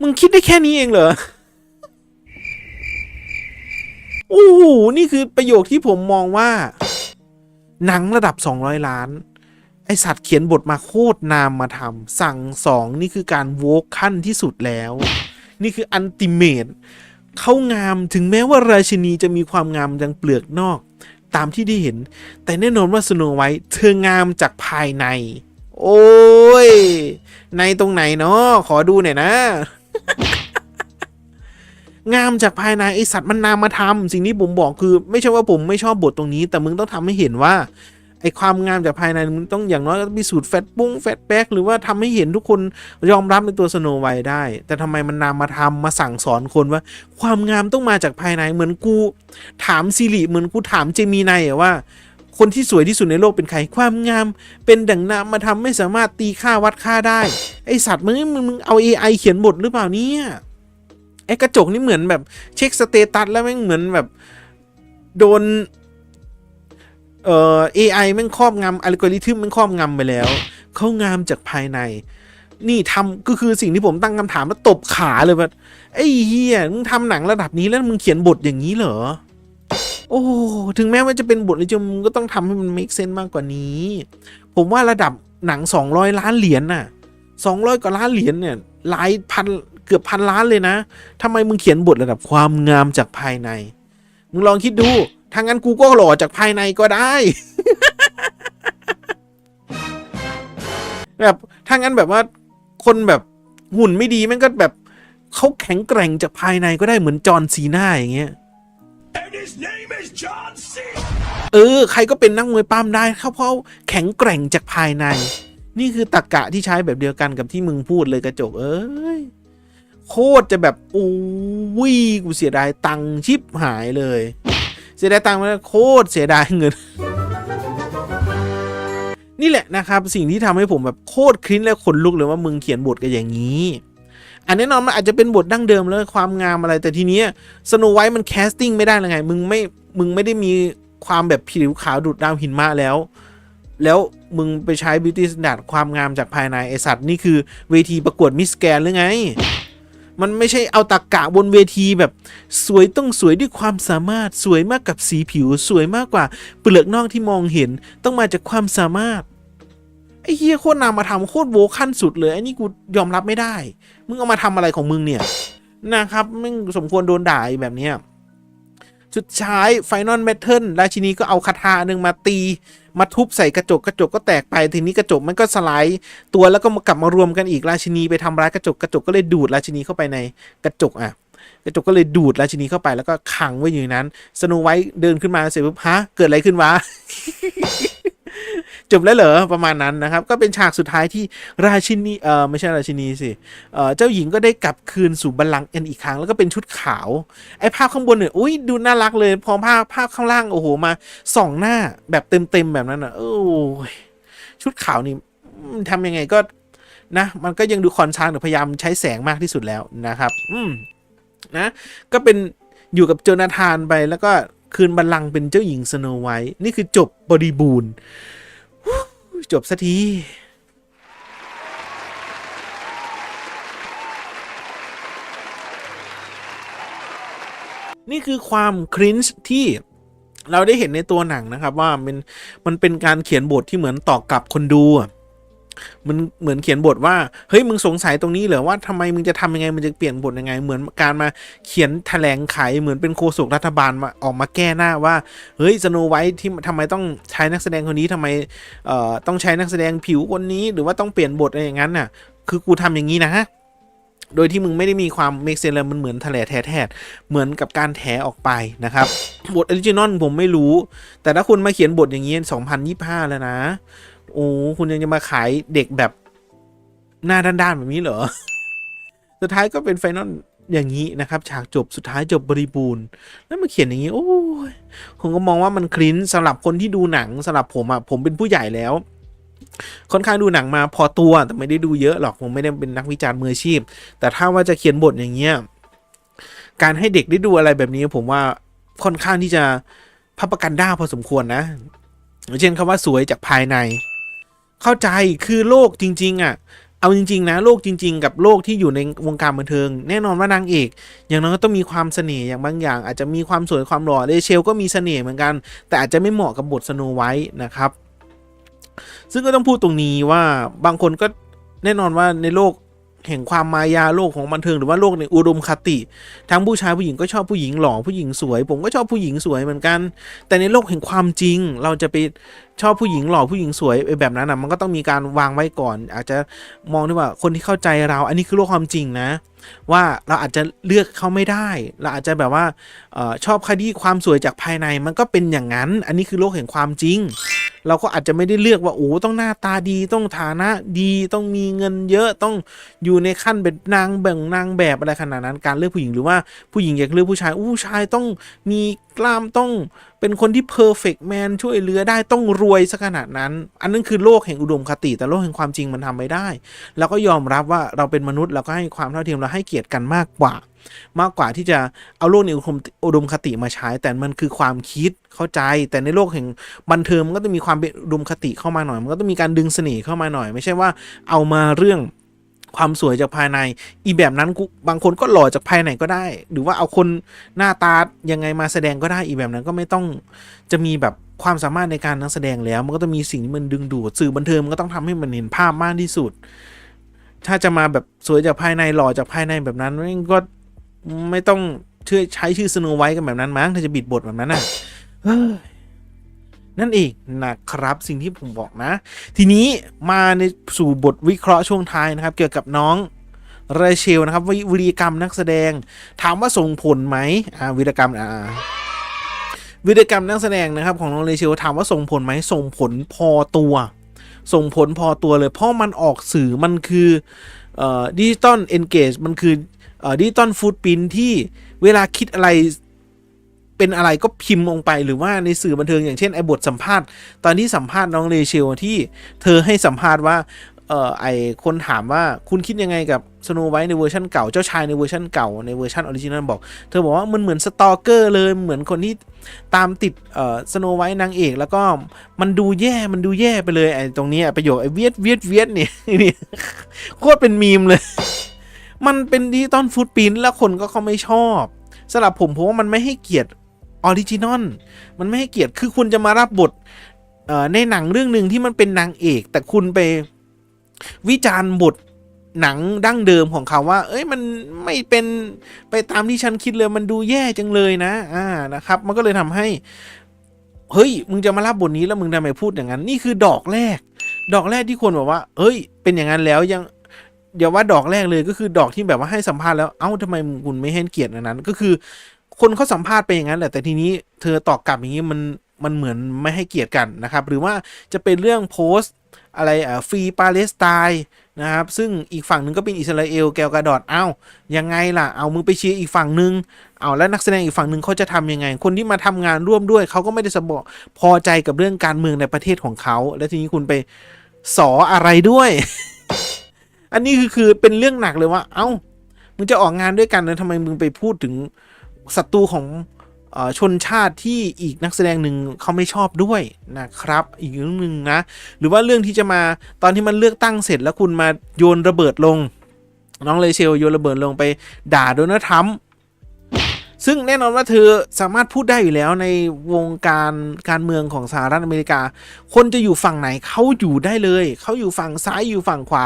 มึงคิดได้แค่นี้เองเหรอโอ้โหนี่คือประโยคที่ผมมองว่าหนังระดับ200 ล้านไอสัตว์เขียนบทมาโคตรนามมาทำสั่ง2นี่คือการโวกขั้นที่สุดแล้วนี่คืออันติเมตเขางามถึงแม้ว่าราชินีจะมีความงามดังเปลือกนอกตามที่ได้เห็นแต่แน่นอนว่าสโนไวท์เธองามจากภายในโอ้ยในตรงไหนเนาะขอดูหน่อยนะ งามจากภายในไอสัตว์มันนามมาทำสิ่งที่ผมบอกคือไม่ใช่ว่าผมไม่ชอบบทตรงนี้แต่มึงต้องทำให้เห็นว่าไอความงามจากภายในมึงต้องอย่างน้อยก็มีสูตรแฟตแบ็กหรือว่าทำให้เห็นทุกคนยอมรับในตัวสโนไวท์ได้แต่ทำไมมันนามมาทำมาสั่งสอนคนว่าความงามต้องมาจากภายในเหมือนกูถามซิริเหมือนกูถามเจมินายว่าคนที่สวยที่สุดในโลกเป็นใครความงามเป็นดั่งนามมาทำไม่สามารถตีค่าวัดค่าได้ไอสัตว์มึงเอา AI เขียนบทหรือเปล่าเนี่ยไอ้กระจกนี่เหมือนแบบเช็คสเตตัสแล้วแม่งเหมือนแบบโดน AI แม่งครอบงำอัลกอริทึมแม่งครอบงำไปแล้วเขางามจากภายในนี่ทำก็คือสิ่งที่ผมตั้งคำถามแล้วตบขาเลยว่าไอ้เหี้ยมึงทำหนังระดับนี้แล้วมึงเขียนบทอย่างนี้เหรอโอ้ถึงแม้ว่าจะเป็นบทเลยจมึงก็ต้องทำให้มัน make sense มากกว่านี้ผมว่าระดับหนัง200 ล้านเหรียญน่ะ200 กว่าล้านเหรียญเนี่ยหลายพันเกือบพันล้านเลยนะทำไมมึงเขียนบทระดับความงามจากภายในมึงลองคิดดูทางงั้นกูก็หล่อจากภายในก็ได้ แบบทางงั้นแบบว่าคนแบบหุ่นไม่ดีแม่งก็แบบเขาแข็งแกร่งจากภายในก็ได้เหมือนจอห์นซีน่าอย่างเงี้ยใครก็เป็นนักมวยปั้มได้เขาเพราะแข็งแกร่งจากภายในนี่คือตรรกะที่ใช้แบบเดียวกันกับที่มึงพูดเลยกระจกโคตรจะแบบโอ้ยกูเสียดายตังค์ชิบหายเลยเสียดายตังค์มาโคตรเสียดายเงิน นี่แหละนะครับสิ่งที่ทำให้ผมแบบโคตรคลิ้นและขนลุกเลยว่ามึงเขียนบทกันอย่างนี้อันแน่นอนมันอาจจะเป็นบทดั้งเดิมแล้วความงามอะไรแต่ทีเนี้ยสโนไวท์มันแคสติ้งไม่ได้เลยไงมึงไม่ได้มีความแบบผิวขาวดูดดาวหินมาแล้วมึงไปใช้บิวตี้สแตนดาร์ดความงามจากภายในไอสัตว์นี่คือเวทีประกวดมิสแกรนด์หรือไงมันไม่ใช่เอาตะกะบนเวทีแบบสวยต้องสวยด้วยความสามารถสวยมากกับสีผิวสวยมากกว่าเปลือกนอกที่มองเห็นต้องมาจากความสามารถไอ้เหี้ยโคตรนำมาทำโคตรโวขั้นสุดเลยไอ้นี่กูยอมรับไม่ได้มึงเอามาทำอะไรของมึงเนี่ยนะครับมึงสมควรโดนด่าแบบเนี้ยสุดท้ายไฟนอลแบทเทิลราชินีก็เอาคาถาหนึ่งมาตีมาทุบใส่กระจกก็แตกไปทีนี้กระจกมันก็สลายตัวแล้วก็กลับมารวมกันอีกราชินีไปทำร้ายกระจกก็เลยดูดราชินีเข้าไปในกระจกกระจกก็เลยดูดราชินีเข้าไปแล้วก็ขังไว้อยู่นั้นสโนไวท์เดินขึ้นมาเสร็จปุ๊บฮะเกิดอะไรขึ้นวะ จบแล้วเหรอประมาณนั้นนะครับก็เป็นฉากสุดท้ายที่ราชินีไม่ใช่ราชินีสิเจ้าหญิงก็ได้กลับคืนสู่บัลลังก์อีกครั้งแล้วก็เป็นชุดขาวไอ้ภาพข้างบนเนี่ยอุ้ยดูน่ารักเลยพอภาพข้างล่างโอ้โหมาส่องหน้าแบบเต็มแบบนั้นอ่ะโอ้ยชุดขาวนี่ทำยังไงก็นะมันก็ยังดูคอนทราสต์พยายามใช้แสงมากที่สุดแล้วนะครับนะก็เป็นอยู่กับโจนาธานไปแล้วก็คืนบัลลังก์เป็นเจ้าหญิงสโนไวท์นี่คือจบบริบูรณ์จบสักทีนี่คือความครินช์ที่เราได้เห็นในตัวหนังนะครับว่ามันเป็นการเขียนบทที่เหมือนตอบกลับคนดูมันเหมือนเขียนบทว่าเฮ้ยมึงสงสัยตรงนี้เหรอว่าทำไมมึงจะทำยังไงมึงจะเปลี่ยนบทยังไงเหมือนการมาเขียนแถลงไขเหมือนเป็นโฆษกรัฐบาลมาออกมาแก้หน้าว่าเฮ้ยสโนไวท์ที่ทำไมต้องใช้นักแสดงคนนี้ทำไมต้องใช้นักแสดงผิวคนนี้หรือว่าต้องเปลี่ยนบทอะไรอย่างนั้นน่ะคือกูทำอย่างนี้นะโดยที่มึงไม่ได้มีความเมคเซนเลยมันเหมือนแถลแท้เหมือนกับการแถออกไปนะครับบทออริจินอลผมไม่รู้แต่ถ้าคุณมาเขียนบทอย่างนี้2025แล้วนะโอ้คุณยังจะมาขายเด็กแบบหน้าด้านๆแบบนี้เหรอสุดท้ายก็เป็นไฟนอลอย่างนี้นะครับฉากจบสุดท้ายจบบริบูรณ์แล้วมาเขียนอย่างนี้โอ้ยผมก็มองว่ามันคลิ้นสำหรับคนที่ดูหนังสำหรับผมเป็นผู้ใหญ่แล้วค่อนข้างดูหนังมาพอตัวแต่ไม่ได้ดูเยอะหรอกผมไม่ได้เป็นนักวิจารณ์มืออาชีพแต่ถ้าว่าจะเขียนบทอย่างเงี้ยการให้เด็กได้ดูอะไรแบบนี้ผมว่าค่อนข้างที่จะพับประกันด้าพอสมควรนะเช่นคำว่าสวยจากภายในเข้าใจคือโลกจริงๆเอาจริงๆนะโลกจริงๆกับโลกที่อยู่ในวงการบันเทิงแน่นอนว่านางเอกอย่างน้อยก็ต้องมีความเสน่ห์อย่างบางอย่างอาจจะมีความสวยความหล่อเรเชลก็มีเสน่ห์เหมือนกันแต่อาจจะไม่เหมาะกับบทสโนไวท์นะครับซึ่งก็ต้องพูดตรงนี้ว่าบางคนก็แน่นอนว่าในโลกแห่งความมายาโลกของบันเทิงหรือว่าโลกในอุดมคติทั้งผู้ชายผู้หญิงก็ชอบผู้หญิงหล่อผู้หญิงสวยผมก็ชอบผู้หญิงสวยเหมือนกันแต่ในโลกแห่งความจริงเราจะไปชอบผู้หญิงหล่อผู้หญิงสวยแบบนั้นมันก็ต้องมีการวางไว้ก่อนอาจจะมองด้วยว่าคนที่เข้าใจเราอันนี้คือโลกความจริงนะว่าเราอาจจะเลือกเขาไม่ได้เราอาจจะแบบว่าชอบใครที่ความสวยจากภายในมันก็เป็นอย่างนั้นอันนี้คือโลกแห่งความจริงเราก็อาจจะไม่ได้เลือกว่าโอ้ต้องหน้าตาดีต้องฐานะดีต้องมีเงินเยอะต้องอยู่ในขั้นเป็นนางแบบอะไรขนาดนั้นการเลือกผู้หญิงหรือว่าผู้หญิงอยากเลือกผู้ชายผู้ชายต้องมีกล้ามต้องเป็นคนที่เพอร์เฟกต์แมนช่วยเหลือได้ต้องรวยสักขนาดนั้นอันนั้นคือโลกแห่งอุดมคติแต่โลกแห่งความจริงมันทำไม่ได้แล้วก็ยอมรับว่าเราเป็นมนุษย์เราก็ให้ความเท่าเทียมเราให้เกียรติกันมากกว่า มากกว่าที่จะเอาโลกในอุดมคติมาใช้แต่มันคือความคิดเข้าใจแต่ในโลกแห่งบันเทิงมันก็ต้องมีความเป็นอุดมคติเข้ามาหน่อยมันก็ต้องมีการดึงเสน่ห์เข้ามาหน่อยไม่ใช่ว่าเอามาเรื่องความสวยจากภายในอีแบบนั้นบางคนก็หล่อจากภายในก็ได้หรือว่าเอาคนหน้าตายังไงมาแสดงก็ได้อีแบบนั้นก็ไม่ต้องจะมีแบบความสามารถในการนักแสดงแล้วมันก็ต้องมีสิ่งที่มันดึงดูดสื่อบันเทิงมันก็ต้องทำให้มันเห็นภาพมากที่สุดถ้าจะมาแบบสวยจากภายในหล่อจากภายในแบบนั้นก็ไม่ต้องใช้ชื่อสโนไวท์กันแบบนั้นมั้งถ้าจะบิดบทแบบนั้นน่ะนั่นเองนะครับสิ่งที่ผมบอกนะทีนี้มาในสู่บทวิเคราะห์ช่วงท้ายนะครับเกี่ยวกับน้องเรเชลนะครับวิธีกรรมนักแสดงถามว่าส่งผลไหมวิธีกรรมนักแสดงนะครับของน้องเรเชลถามว่าส่งผลไหมส่งผลพอตัวเลยเพราะมันออกสื่อมันคือดิจิตอลเอนเกจมันคือดิจิตอลฟู้ดพิ้นที่เวลาคิดอะไรเป็นอะไรก็พิมพ์ลงไปหรือว่าในสื่อบันเทิงอย่างเช่นไอ้บทสัมภาษณ์ตอนที่สัมภาษณ์น้องเรเชลที่เธอให้สัมภาษณ์ว่าไอคนถามว่าคุณคิดยังไงกับสโนไวท์ในเวอร์ชันเก่าเจ้าชายในเวอร์ชันเก่าในเวอร์ชันออริจินัลเธอบอกว่ามันเหมือนสตอเกอร์เลยเหมือนคนที่ตามติดสโนไวท์นางเอกแล้วก็มันดูแย่ไปเลยไอตรงนี้ประโยคไอเวียดเนี่ยโคตรเป็นมีมเลยมันเป็นดิจิตอลฟุตพิ้นแล้วคนก็เขาไม่ชอบสำหรับผมเพราะว่ามันไม่ให้เกียรติออริจินอลมันไม่ให้เกียรติคือคุณจะมารับบทในหนังเรื่องหนึ่งที่มันเป็นนางเอกแต่คุณไปวิจารณ์บทหนังดั้งเดิมของเขาว่ามันไม่เป็นไปตามที่ฉันคิดเลยมันดูแย่จังเลยนะนะครับมันก็เลยทำให้เฮ้ยมึงจะมารับบทนี้แล้วมึงทำไมพูดอย่างนั้นนี่คือดอกแรกที่คนบอกว่าเป็นอย่างนั้นแล้วยังเดี๋ยวว่าดอกแรกเลยก็คือดอกที่แบบว่าให้สัมภาษณ์แล้วทำไมคุณไม่ให้เกียรตินั้นก็คือคนเขาสัมภาษณ์ไปอย่างนั้นแหละแต่ทีนี้เธอตอบกลับอย่างนี้มันเหมือนไม่ให้เกียรติกันนะครับหรือว่าจะเป็นเรื่องโพสต์อะไรฟรีปาเลสไตน์นะครับซึ่งอีกฝั่งนึงก็เป็นอิสราเอลแกลกาดอดยังไงล่ะมึงไปเชียร์อีกฝั่งนึงแล้วนักแสดงอีกฝั่งนึงเขาจะทำยังไงคนที่มาทำงานร่วมด้วยเขาก็ไม่ได้พอใจกับเรื่องการเมืองในประเทศของเขาแล้วทีนี้คุณไปสออะไรด้วย อันนี้คือเป็นเรื่องหนักเลยว่ามึงจะออกงานด้วยกันนะทำไมมึงไปพูดถึงศัตรูของชนชาติที่อีกนักแสดงหนึ่งเขาไม่ชอบด้วยนะครับอีกเรื่องนึงนะหรือว่าเรื่องที่จะมาตอนที่มันเลือกตั้งเสร็จแล้วคุณมาโยนระเบิดลงน้องเรเชลโยนระเบิดลงไปด่าโดนัลด์ทรัมป์ซึ่งแน่นอนว่าเธอสามารถพูดได้อยู่แล้วในวงการเมืองของสหรัฐอเมริกาคนจะอยู่ฝั่งไหนเขาอยู่ได้เลยเขาอยู่ฝั่งซ้ายอยู่ฝั่งขวา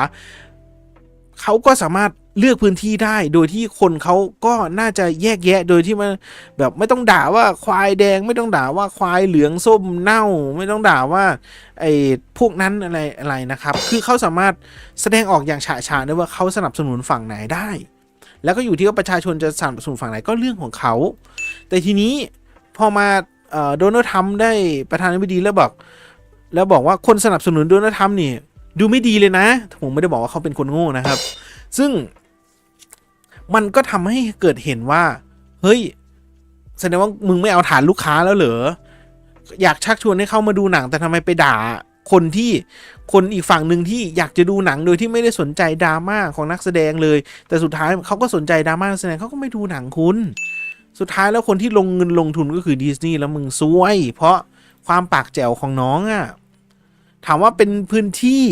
เขาก็สามารถเลือกพื้นที่ได้โดยที่คนเขาก็น่าจะแยกแยะโดยที่มันแบบไม่ต้องด่าว่าควายแดงไม่ต้องด่าว่าควายเหลืองส้มเน่าไม่ต้องด่าว่าไอ้พวกนั้นอะไรนะครับคือเขาสามารถแสดงออกอย่างฉะฉานได้ว่าเขาสนับสนุนฝั่งไหนได้แล้วก็อยู่ที่ว่าประชาชนจะสนับสนุนฝั่งไหนก็เรื่องของเขาแต่ทีนี้พอมาโดนัลด์ทรัมป์ได้ประธานาธิบดีแล้วบอกว่าคนสนับสนุนโดนัลด์ทรัมป์นี่ดูไม่ดีเลยนะผมไม่ได้บอกว่าเขาเป็นคนโง่นะครับซึ่งมันก็ทำให้เกิดเห็นว่าเฮ้ยแสดงว่ามึงไม่เอาฐานลูกค้าแล้วเหรออยากชักชวนให้เข้ามาดูหนังแต่ทำไมไปด่าคนอีกฝั่งหนึ่งที่อยากจะดูหนังโดยที่ไม่ได้สนใจดราม่าของนักแสดงเลยแต่สุดท้ายเขาก็สนใจดราม่านักแสดงเขาก็ไม่ดูหนังคุณสุดท้ายแล้วคนที่ลงเงินลงทุนก็คือดิสนีย์แล้วมึงซวยเพราะความปากแจ๋วของน้องถามว่าเป็นพื้นที่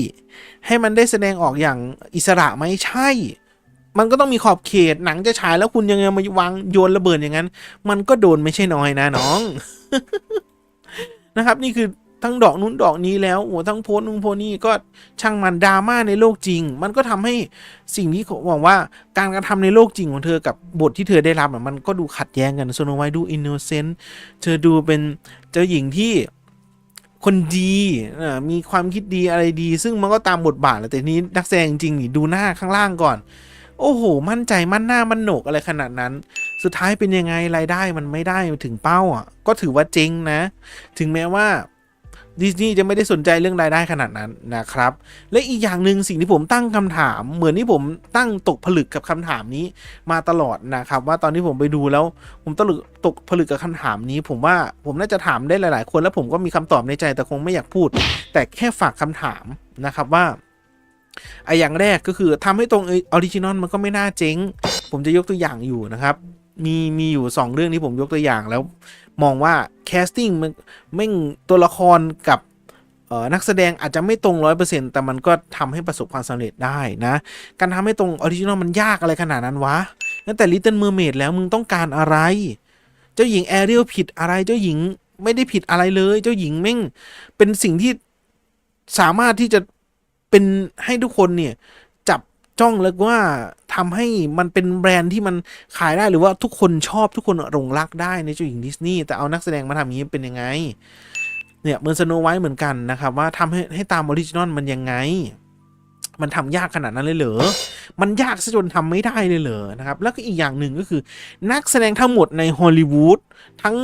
ให้มันได้แสดงออกอย่างอิสระไหมใช่มันก็ต้องมีขอบเขตหนังจะฉายแล้วคุณยังมาวางโยนระเบิดอย่างนั้นมันก็โดนไม่ใช่น้อยนะน้อง นะครับนี่คือทั้งดอกนู้นดอกนี้แล้วทั้งโพสต์นู้นโพสต์นี่ก็ช่างมันดราม่าในโลกจริงมันก็ทำให้สิ่งที่บอกว่าการกระทำในโลกจริงของเธอกับบทที่เธอได้รับมันก็ดูขัดแย้งกันโซโนไวท์ดูอินโนเซนต์เธอดูเป็นเจ้าหญิงที่คนดีมีความคิดดีอะไรดีซึ่งมันก็ตามบทบาทแหละแต่นี้นักแสดงจริงนี่ดูหน้าข้างล่างก่อนโอ้โหมั่นใจมั่นหน้ามั่นโหนกอะไรขนาดนั้นสุดท้ายเป็นยังไงรายได้มันไม่ได้ถึงเป้าก็ถือว่าเจ๊งนะถึงแม้ว่าดิสนีย์จะไม่ได้สนใจเรื่องรายได้ขนาดนั้นนะครับและอีกอย่างหนึ่งสิ่งที่ผมตั้งคำถามเหมือนที่ผมตั้งตกผลึกกับคำถามนี้มาตลอดนะครับว่าตอนที่ผมไปดูแล้วผมตกผลึกกับคำถามนี้ผมว่าผมน่าจะถามได้หลายๆคนแล้วผมก็มีคำตอบในใจแต่คงไม่อยากพูดแต่แค่ฝากคำถามนะครับว่า อย่างแรกก็คือทำให้ตรงออริจินอลมันก็ไม่น่าเจ๊งผมจะยกตัวอย่างอยู่นะครับมีอยู่2เรื่องที่ผมยกตัวอย่างแล้วมองว่าแคสติ้งมันไม่ตัวละครกับนักแสดงอาจจะไม่ตรง 100% แต่มันก็ทำให้ประสบความสำเร็จได้นะการทำให้ตรงออริจินอลมันยากอะไรขนาดนั้นวะตั้งแต่ Little Mermaid แล้วมึงต้องการอะไรเจ้าหญิงแอเรียลผิดอะไรเจ้าหญิงไม่ได้ผิดอะไรเลยเจ้าหญิงแม่งเป็นสิ่งที่สามารถที่จะเป็นให้ทุกคนเนี่ยจับจ้องแล้วว่าทำให้มันเป็นแบรนด์ที่มันขายได้หรือว่าทุกคนชอบทุกคนหลงรักได้ในเจ้าหญิงดิสนีย์แต่เอานักแสดงมาทำอย่างนี้เป็นยังไงเนี่ยเหมือนสโนไวท์เหมือนกันนะครับว่าทำให้ตามออริจินอลมันยังไงมันทำยากขนาดนั้นเลยเหรอมันยากซะจนทำไม่ได้เลยเหรอนะครับแล้วก็อีกอย่างหนึ่งก็คือนักแสดงทั้งหมดในฮอลลีวูดทั้ง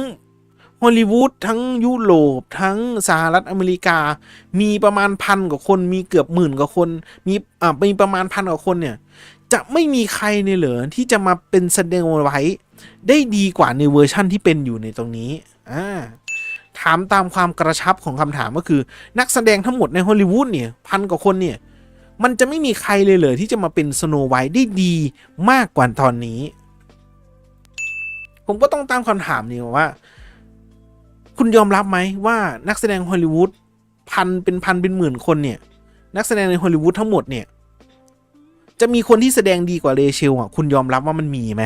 ฮอลลีวูดทั้งยุโรปทั้งสหรัฐอเมริกามีประมาณ1,000 กว่าคนมีเกือบ10,000 กว่าคนมีประมาณ1,000 กว่าคนเนี่ยจะไม่มีใครเนี่ยเหรอที่จะมาเป็นแสดงไว้ได้ดีกว่าในเวอร์ชั่นที่เป็นอยู่ในตรงนี้ถามตามความกระชับของคำถามก็คือนักแสดงทั้งหมดในฮอลลีวูดเนี่ย1,000 กว่าคนเนี่ยมันจะไม่มีใครเลยเหรอที่จะมาเป็นสโนไวท์ได้ดีมากกว่าตอนนี้ผมก็ต้องตั้งคำถามนี้ว่าคุณยอมรับไหมว่านักแสดงฮอลลีวูดเป็นหมื่นคนเนี่ยนักแสดงในฮอลลีวูดทั้งหมดเนี่ยจะมีคนที่แสดงดีกว่าเรเชลคุณยอมรับว่ามันมีไหม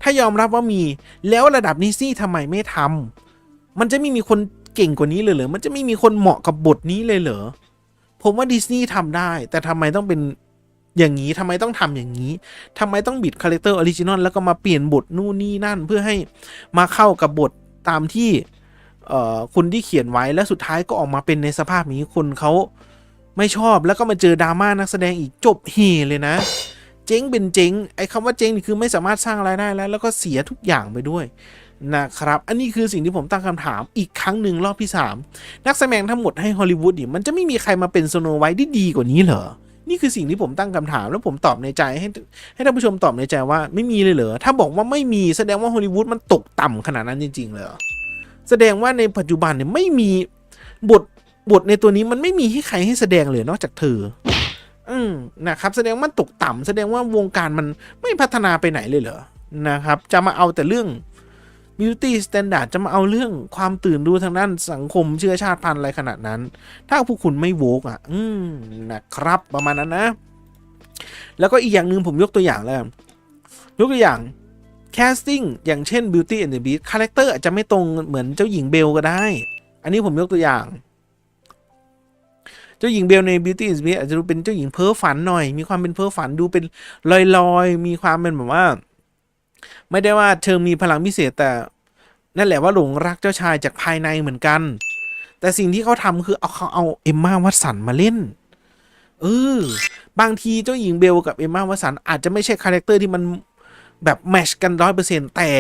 ถ้ายอมรับว่ามีแล้วระดับดิสนีย์ทำไมไม่ทำมันจะไม่มีคนเก่งกว่านี้เลยเหรอมันจะไม่มีคนเหมาะกับบทนี้เลยเหรอผมว่าดิสนีย์ทำได้แต่ทำไมต้องเป็นอย่างนี้ทำไมต้องทำอย่างนี้ทำไมต้องบิดคาแรคเตอร์ออริจินอลแล้วก็มาเปลี่ยนบทนู่นนี่นั่นเพื่อให้มาเข้ากับบทตามที่คุณที่เขียนไว้และสุดท้ายก็ออกมาเป็นในสภาพนี้คนเขาไม่ชอบแล้วก็มาเจอดราม่านักแสดงอีกจบเฮเลยนะเจ๊งเป็นเจ๊งไอ้คำว่าเจ๊งนี่คือไม่สามารถสร้างรายได้แล้วก็เสียทุกอย่างไปด้วยนะครับอันนี้คือสิ่งที่ผมตั้งคำถามอีกครั้งหนึ่งรอบที่3นักแสดงทั้งหมดให้ฮอลลีวูดนี่มันจะไม่มีใครมาเป็นสโนไวท์ได้ดีกว่านี้เหรอนี่คือสิ่งที่ผมตั้งคำถามแล้วผมตอบในใจให้ท่านผู้ชมตอบในใจว่าไม่มีเลยเหรอถ้าบอกว่าไม่มีแสดงว่าฮอลลีวูดมันตกต่ำขนาดนั้นจริงๆเลยแสดงว่าในปัจจุบันเนี่ยไม่มีบทในตัวนี้มันไม่มีให้ใครให้แสดงเลยนอกจากเธอนะครับแสดงมันตกต่ำแสดงว่าวงการมันไม่พัฒนาไปไหนเลยเหรอนะครับจะมาเอาแต่เรื่อง beauty standard จะมาเอาเรื่องความตื่นรู้ทางด้านสังคมเชื้อชาติพันธุ์อะไรขนาดนั้นถ้าพวกคุณไม่โวกนะครับประมาณนั้นนะแล้วก็อีกอย่างหนึ่งผมยกตัวอย่างแล้วยกตัวอย่าง casting อย่างเช่น Beauty and the Beast คาแรคเตอร์อาจจะไม่ตรงเหมือนเจ้าหญิงเบลก็ได้อันนี้ผมยกตัวอย่างเจ้าหญิงเบลใน Beauty and the Beast อาจจะดูเป็นเจ้าหญิงเพ้อฝันหน่อยมีความเป็นเพ้อฝันดูเป็นลอยๆมีความเป็นแบบว่าไม่ได้ว่าเธอมีพลังพิเศษแต่นั่นแหละว่าหลงรักเจ้าชายจากภายในเหมือนกันแต่สิ่งที่เขาทำคือเอาเอมม่าวัตสันมาเล่นบางทีเจ้าหญิงเบลกับเอมม่าวัตสันอาจจะไม่ใช่คาแรคเตอร์ที่มันแบบแมชกัน 100% แต่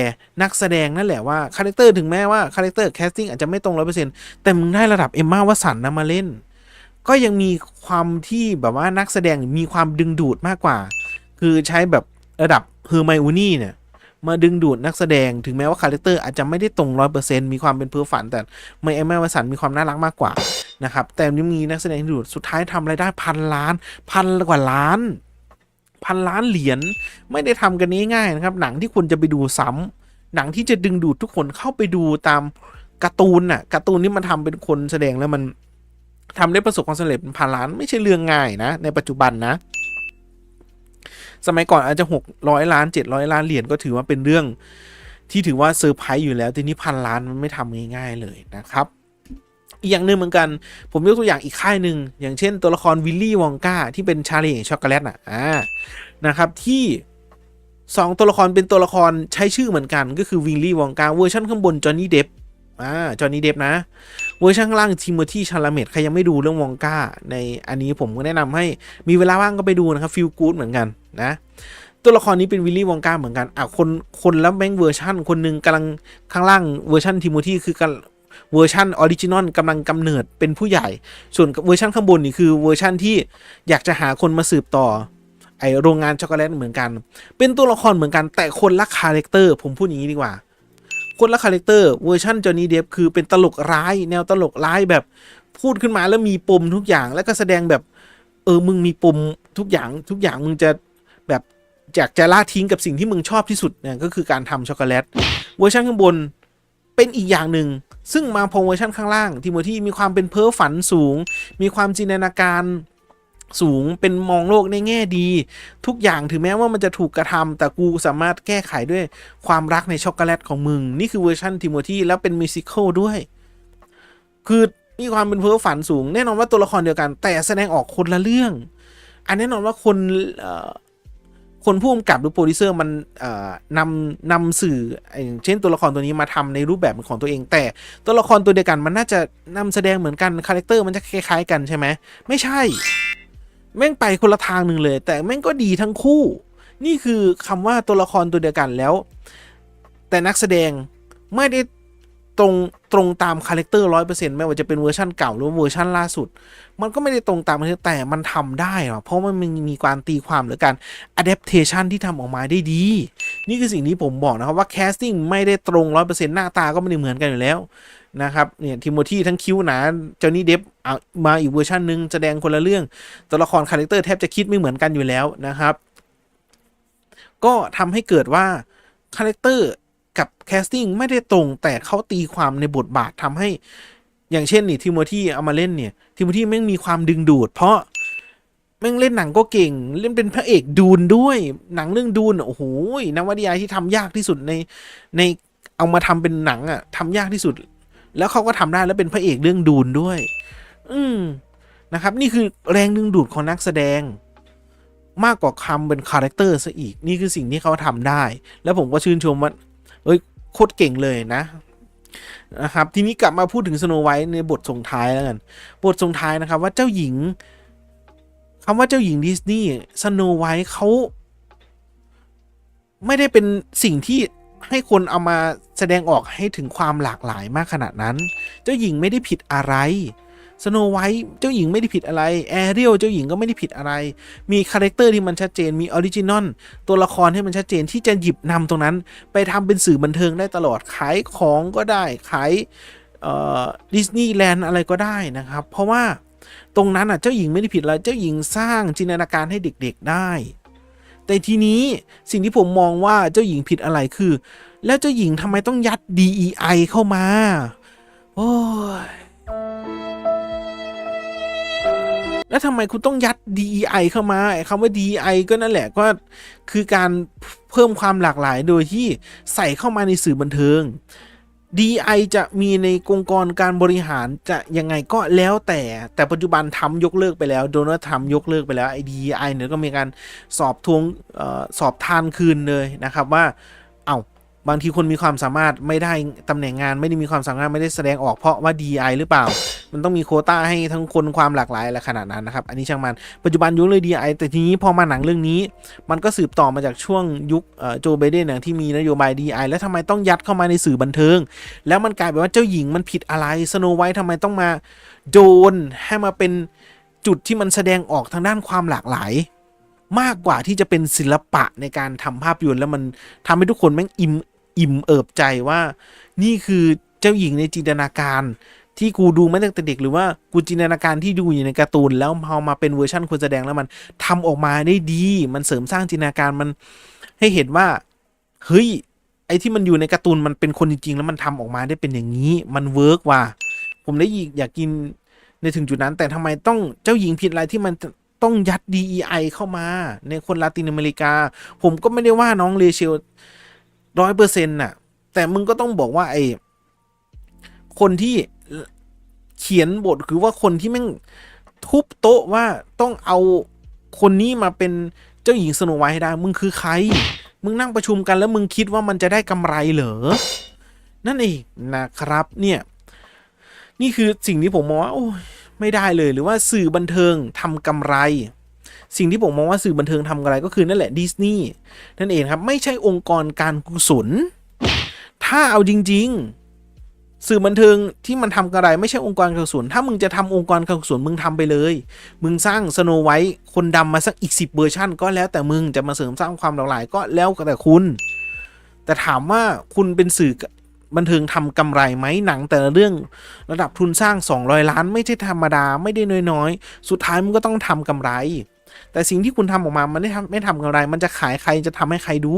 นักแสดงนั่นแหละว่าคาแรคเตอร์ถึงแม้ว่าคาแรคเตอร์แคสติ้งอาจจะไม่ตรง 100% แต่มึงได้ระดับเอมม่าวัตสันนะมาเล่นก็ยังมีความที่แบบว่านักแสดงมีความดึงดูดมากกว่าคือใช้แบบระดับเฮอร์ไมโอนี่เนี่ยมาดึงดูดนักแสดงถึงแม้ว่าคาแรคเตอร์อาจจะไม่ได้ตรง 100% มีความเป็นเพ้อฝันแต่ไม่เอมม่าวัตสันมีความน่ารักมากกว่านะครับแต่ยังมีนักแสดงที่ดูดสุดท้ายทำรายได้1,000 กว่าล้าน1,000 ล้านเหรียญไม่ได้ทำกันง่ายๆนะครับหนังที่คุณจะไปดูซ้ำหนังที่จะดึงดูดทุกคนเข้าไปดูตามการ์ตูนการ์ตูนที่มันทำเป็นคนแสดงแล้วมันทำได้ประสบความสำเร็จเป็น1,000 ล้านไม่ใช่เรื่องง่ายนะในปัจจุบันนะสมัยก่อนอาจจะ600 ล้าน700 ล้านเหรียญก็ถือว่าเป็นเรื่องที่ถือว่าเซอร์ไพรส์อยู่แล้วทีนี้1,000 ล้านมันไม่ทำง่ายๆเลยนะครับอีกอย่างหนึ่งเหมือนกันผมยกตัวอย่างอีกค่ายหนึ่งอย่างเช่นตัวละครวิลลี่วองกาที่เป็นชาลีช็อกโกแลตนะครับที่2ตัวละครเป็นตัวละครใช้ชื่อเหมือนกันก็คือวิลลี่วองกาเวอร์ชันข้างบนจอห์นนี่เดฟจอห์นนี่เดฟนะเวอร์ชันข้างล่างทิโมธีชาลาเมตใครยังไม่ดูเรื่องวองกาในอันนี้ผมก็แนะนำให้มีเวลาว่างก็ไปดูนะครับฟีลกู๊ดเหมือนกันนะตัวละครนี้เป็นวิลลี่วองกาเหมือนกันคนละแม่งเวอร์ชันคนนึงกำลังข้างล่างเวอร์ชันทิโมธีคือกันเวอร์ชันออริจินอลกำลังกำเนิดเป็นผู้ใหญ่ส่วนเวอร์ชันข้างบนนี่คือเวอร์ชันที่อยากจะหาคนมาสืบต่อไอโรงงานช็อกโกแลตเหมือนกันเป็นตัวละครเหมือนกันแต่คนละคาแรคเตอร์ผมพูดอย่างนี้ดีกว่าคนละคาแรคเตอร์เวอร์ชันจอห์นนี่เดฟคือเป็นตลกร้ายแนวตลกร้ายแบบพูดขึ้นมาแล้วมีปมทุกอย่างแล้วก็แสดงแบบ มึงมีปมทุกอย่างมึงจะแบบอยากจะละทิ้งกับสิ่งที่มึงชอบที่สุดเนี่ยก็คือการทำช็อกโกแลตเวอร์ชันข้างบนเป็นอีกอย่างหนึ่งซึ่งมาพอเวอร์ชันข้างล่างทิโมธีมีความเป็นเพ้อฝันสูงมีความจินตนาการสูงเป็นมองโลกในแง่ดีทุกอย่างถึงแม้ว่ามันจะถูกกระทำแต่กูสามารถแก้ไขด้วยความรักในช็อกโกแลตของมึงนี่คือเวอร์ชันทิโมธีแล้วเป็นมิวสิควลด้วยคือมีความเป็นเพ้อฝันสูงแน่นอนว่าตัวละครเดียวกันแต่แสดงออกคนละเรื่องอันแน่นอนว่าคนผู้กำกับหรือโปรดิวเซอร์มันนำสื่อเช่นตัวละครตัวนี้มาทำในรูปแบบของตัวเองแต่ตัวละครตัวเดียวกันมันน่าจะนำแสดงเหมือนกันคาแรคเตอร์มันจะคล้ายๆกันใช่ไหมไม่ใช่แม่งไปคนละทางหนึ่งเลยแต่แม่งก็ดีทั้งคู่นี่คือคำว่าตัวละครตัวเดียวกันแล้วแต่นักแสดงไม่ได้ตรงตามคาแรคเตอร์ 100% ไม่ว่าจะเป็นเวอร์ชันเก่าหรือเวอร์ชันล่าสุดมันก็ไม่ได้ตรงตามแต่มันทำได้เพราะมันมีการตีความหรือการ adaptation ที่ทำออกมาได้ดีนี่คือสิ่งที่ผมบอกนะครับว่า casting ไม่ได้ตรง 100% หน้าตาก็ไม่ได้เหมือนกันอยู่แล้วนะครับเนี่ยทิโมธีทั้งคิ้วหนาเจอนี่เดฟมาอีกเวอร์ชันนึงแสดงคนละเรื่องตัวละครคาแรคเตอร์แทบจะคิดไม่เหมือนกันอยู่แล้วนะครับก็ทำให้เกิดว่าคาแรคเตอร์กับแคสติ้งไม่ได้ตรงแต่เขาตีความในบทบาททำให้อย่างเช่นนี่ทิโมธีเอามาเล่นเนี่ยทิโมธีแม่งมีความดึงดูดเพราะแม่งเล่นหนังก็เก่งเล่นเป็นพระเอกดูนด้วยหนังเรื่องดูนโอ้โหนวนิยายที่ทำยากที่สุดในเอามาทำเป็นหนังอ่ะทำยากที่สุดแล้วเขาก็ทำได้แล้วเป็นพระเอกเรื่องดูนด้วยนะครับนี่คือแรงดึงดูดของนักแสดงมากกว่าคำเป็นคาแรคเตอร์ซะอีกนี่คือสิ่งที่เขาทำได้แล้วผมก็ชื่นชมว่าโคตรเก่งเลยนะครับทีนี้กลับมาพูดถึงสโนไวท์ในบทส่งท้ายแล้วกันบทส่งท้ายนะครับว่าเจ้าหญิงคำว่าเจ้าหญิงดิสนีย์สโนไวท์เขาไม่ได้เป็นสิ่งที่ให้คนเอามาแสดงออกให้ถึงความหลากหลายมากขนาดนั้นเจ้าหญิงไม่ได้ผิดอะไรสโนไวท์เจ้าหญิงไม่ได้ผิดอะไรแอเรียลเจ้าหญิงก็ไม่ได้ผิดอะไรมีคาแรคเตอร์ที่มันชัดเจนมีออริจินอลตัวละครที่มันชัดเจนที่จะหยิบนำตรงนั้นไปทำเป็นสื่อบันเทิงได้ตลอดขายของก็ได้ขายดิสนีย์แลนด์อะไรก็ได้นะครับเพราะว่าตรงนั้นเจ้าหญิงไม่ได้ผิดอะไรเจ้าหญิงสร้างจินตนาการให้เด็กๆได้แต่ทีนี้สิ่งที่ผมมองว่าเจ้าหญิงผิดอะไรคือแล้วเจ้าหญิงทำไมต้องยัด DEI เข้ามาโอ้ยแล้วทำไมคุณต้องยัด DEI เข้ามาคำว่า DEI ก็นั่นแหละก็คือการเพิ่มความหลากหลายโดยที่ใส่เข้ามาในสื่อบันเทิง DEI จะมีในองค์กรการบริหารจะยังไงก็แล้วแต่ปัจจุบันทำยกเลิกไปแล้วโดนัลด์ทรัมป์ยกเลิกไปแล้วไอ้ DEI เนี่ยก็มีการสอบทานคืนเลยนะครับว่าบางทีคนมีความสามารถไม่ได้ตำแหน่งงานไม่ได้มีความสามารถไม่ได้แสดงออกเพราะว่า DI หรือเปล่ามันต้องมีโควต้าให้ทั้งคนความหลากหลายอะไรขนาดนั้นนะครับอันนี้ช่างมันปัจจุบันยุคเลย DI แต่ทีนี้พอมาหนังเรื่องนี้มันก็สืบต่อมาจากช่วงยุคโจไบเดนที่มีนโยบาย DI แล้วทำไมต้องยัดเข้ามาในสื่อบันเทิงแล้วมันกลายเป็นว่าเจ้าหญิงมันผิดอะไรสโนไวท์ทำไมต้องมาโดนให้มาเป็นจุดที่มันแสดงออกทางด้านความหลากหลายมากกว่าที่จะเป็นศิลปะในการทำภาพยนตร์แล้วมันทำให้ทุกคนแม่งอิ่มเอิบใจว่านี่คือเจ้าหญิงในจินตนาการที่กูดูมาตั้งแต่เด็กหรือว่ากูจินตนาการที่ดูอยู่ในการ์ตูนแล้วพอมาเป็นเวอร์ชั่นคนแสดงแล้วมันทำออกมาได้ดีมันเสริมสร้างจินตนาการมันให้เห็นว่าเฮ้ยไอ้ที่มันอยู่ในการ์ตูนมันเป็นคนจริงๆแล้วมันทำออกมาได้เป็นอย่างนี้มันเวิร์กว่ะผมได้อยากกินในถึงจุดนั้นแต่ทำไมต้องเจ้าหญิงผิดอะไรที่มันต้องยัด DEI เข้ามาในคนลาตินอเมริกาผมก็ไม่ได้ว่าน้องเรเชล100%น่ะแต่มึงก็ต้องบอกว่าไอ้คนที่เขียนบทคือว่าคนที่แม่งทุบโต๊ะว่าต้องเอาคนนี้มาเป็นเจ้าหญิงสโนไวท์ให้ได้มึงคือใครมึงนั่งประชุมกันแล้วมึงคิดว่ามันจะได้กำไรเหรอนั่นเองนะครับเนี่ยนี่คือสิ่งที่ผมมองว่าโอ้ยไม่ได้เลยหรือว่าสื่อบันเทิงทำกำไรสิ่งที่ผมมองว่าสื่อบันเทิงทำอะไรก็คือนั่นแหละดิสนีย์นั่นเองครับไม่ใช่องค์กรการกุศลถ้าเอาจริงๆสื่อบันเทิงที่มันทำอะไรไม่ใช่องค์กรการกุศลถ้ามึงจะทำองค์กรการกุศลมึงทำไปเลยมึงสร้างสโนไวท์คนดำมาสักอีก10 เวอร์ชันก็แล้วแต่มึงจะมาเสริมสร้างความหลากหลายก็แล้วแต่คุณแต่ถามว่าคุณเป็นสื่อ บันเทิงทำกำไรไหมหนังแต่ละเรื่องระดับทุนสร้าง200 ล้านไม่ใช่ธรรมดาไม่ได้น้อยๆสุดท้ายมันก็ต้องทำกำไรแต่สิ่งที่คุณทำออกมามันไม่ทำกำไรมันจะขายใครจะทำให้ใครดู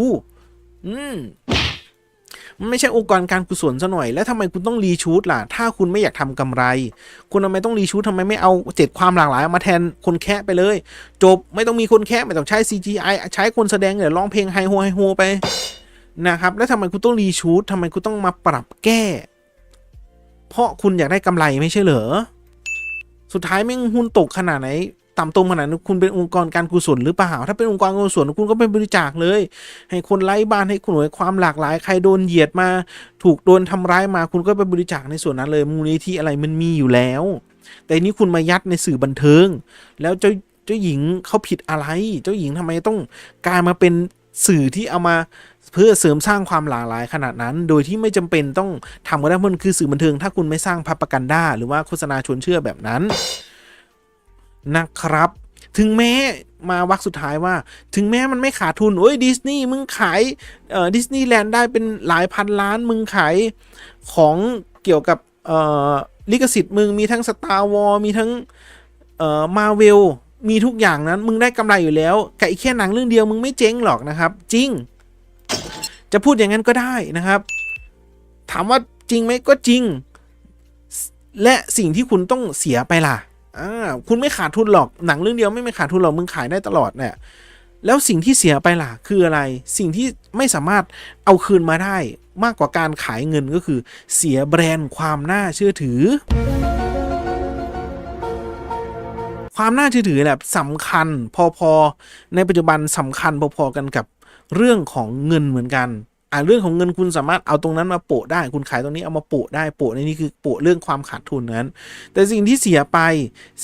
มันไม่ใช่องค์กรการกุศลซะหน่อยแล้วทำไมคุณต้องรีชูตล่ะถ้าคุณไม่อยากทำกำไรคุณทำไมต้องรีชูตทำไมไม่เอา7ความหลากหลายมาแทนคนแคะไปเลยจบไม่ต้องมีคนแคะไม่ต้องใช้ CGI ใช้คนแสดงเดี๋ยวร้องเพลงไฮโฮไปนะครับแล้วทำไมคุณต้องรีชูตทำไมคุณต้องมาปรับแก้เพราะคุณอยากได้กำไรไม่ใช่เหรอสุดท้ายแม่งหุ้นตกขนาดไหนต่ำตรงขนาดนั้นคุณเป็นองค์กรการกุศลหรือเปล่าถ้าเป็นองค์กรการกุศลคุณก็ไปบริจาคเลยให้คนไร้บ้านให้คุณหน่วยความหลากหลายใครโดนเหยียดมาถูกโดนทำร้ายมาคุณก็ไปบริจาคในส่วนนั้นเลยมูลนิธิอะไรมันมีอยู่แล้วแต่นี้คุณมายัดในสื่อบันเทิงแล้วเจ้าหญิงเขาผิดอะไรเจ้าหญิงทำไมต้องกลายมาเป็นสื่อที่เอามาเพื่อเสริมสร้างความหลากหลายขนาดนั้นโดยที่ไม่จำเป็นต้องทำก็ได้เพราะมันคือสื่อบันเทิงถ้าคุณไม่สร้างพาปกันด้าหรือว่าโฆษณาชวนเชื่อแบบนั้นนะครับถึงแม้มาวักสุดท้ายว่าถึงแม้มันไม่ขาดทุนโอ้ยดิสนีย์มึงขายดิสนีย์แลนด์ได้เป็นหลายพันล้านมึงขายของเกี่ยวกับลิขสิทธิ์มึงมีทั้ง Star Wars มีทั้งMarvel มีทุกอย่างนั้นมึงได้กำไรอยู่แล้วกับอีกแค่หนังเรื่องเดียวมึงไม่เจ๊งหรอกนะครับจริงจะพูดอย่างนั้นก็ได้นะครับถามว่าจริงไหมก็จริงและสิ่งที่คุณต้องเสียไปล่ะคุณไม่ขาดทุนหรอกหนังเรื่องเดียวไม่ขาดทุนหรอกมึงขายได้ตลอดเนี่ยแล้วสิ่งที่เสียไปล่ะคืออะไรสิ่งที่ไม่สามารถเอาคืนมาได้มากกว่าการขายเงินก็คือเสียแบรนด์ความน่าเชื่อถือความน่าเชื่อถือแหละสำคัญพอในปัจจุบันสำคัญพอๆกันกับเรื่องของเงินเหมือนกันเรื่องของเงินคุณสามารถเอาตรงนั้นมาโปะได้คุณขายตรงนี้เอามาโปะได้โปะในนี้คือโปะเรื่องความขาดทุนนั้นแต่สิ่งที่เสียไป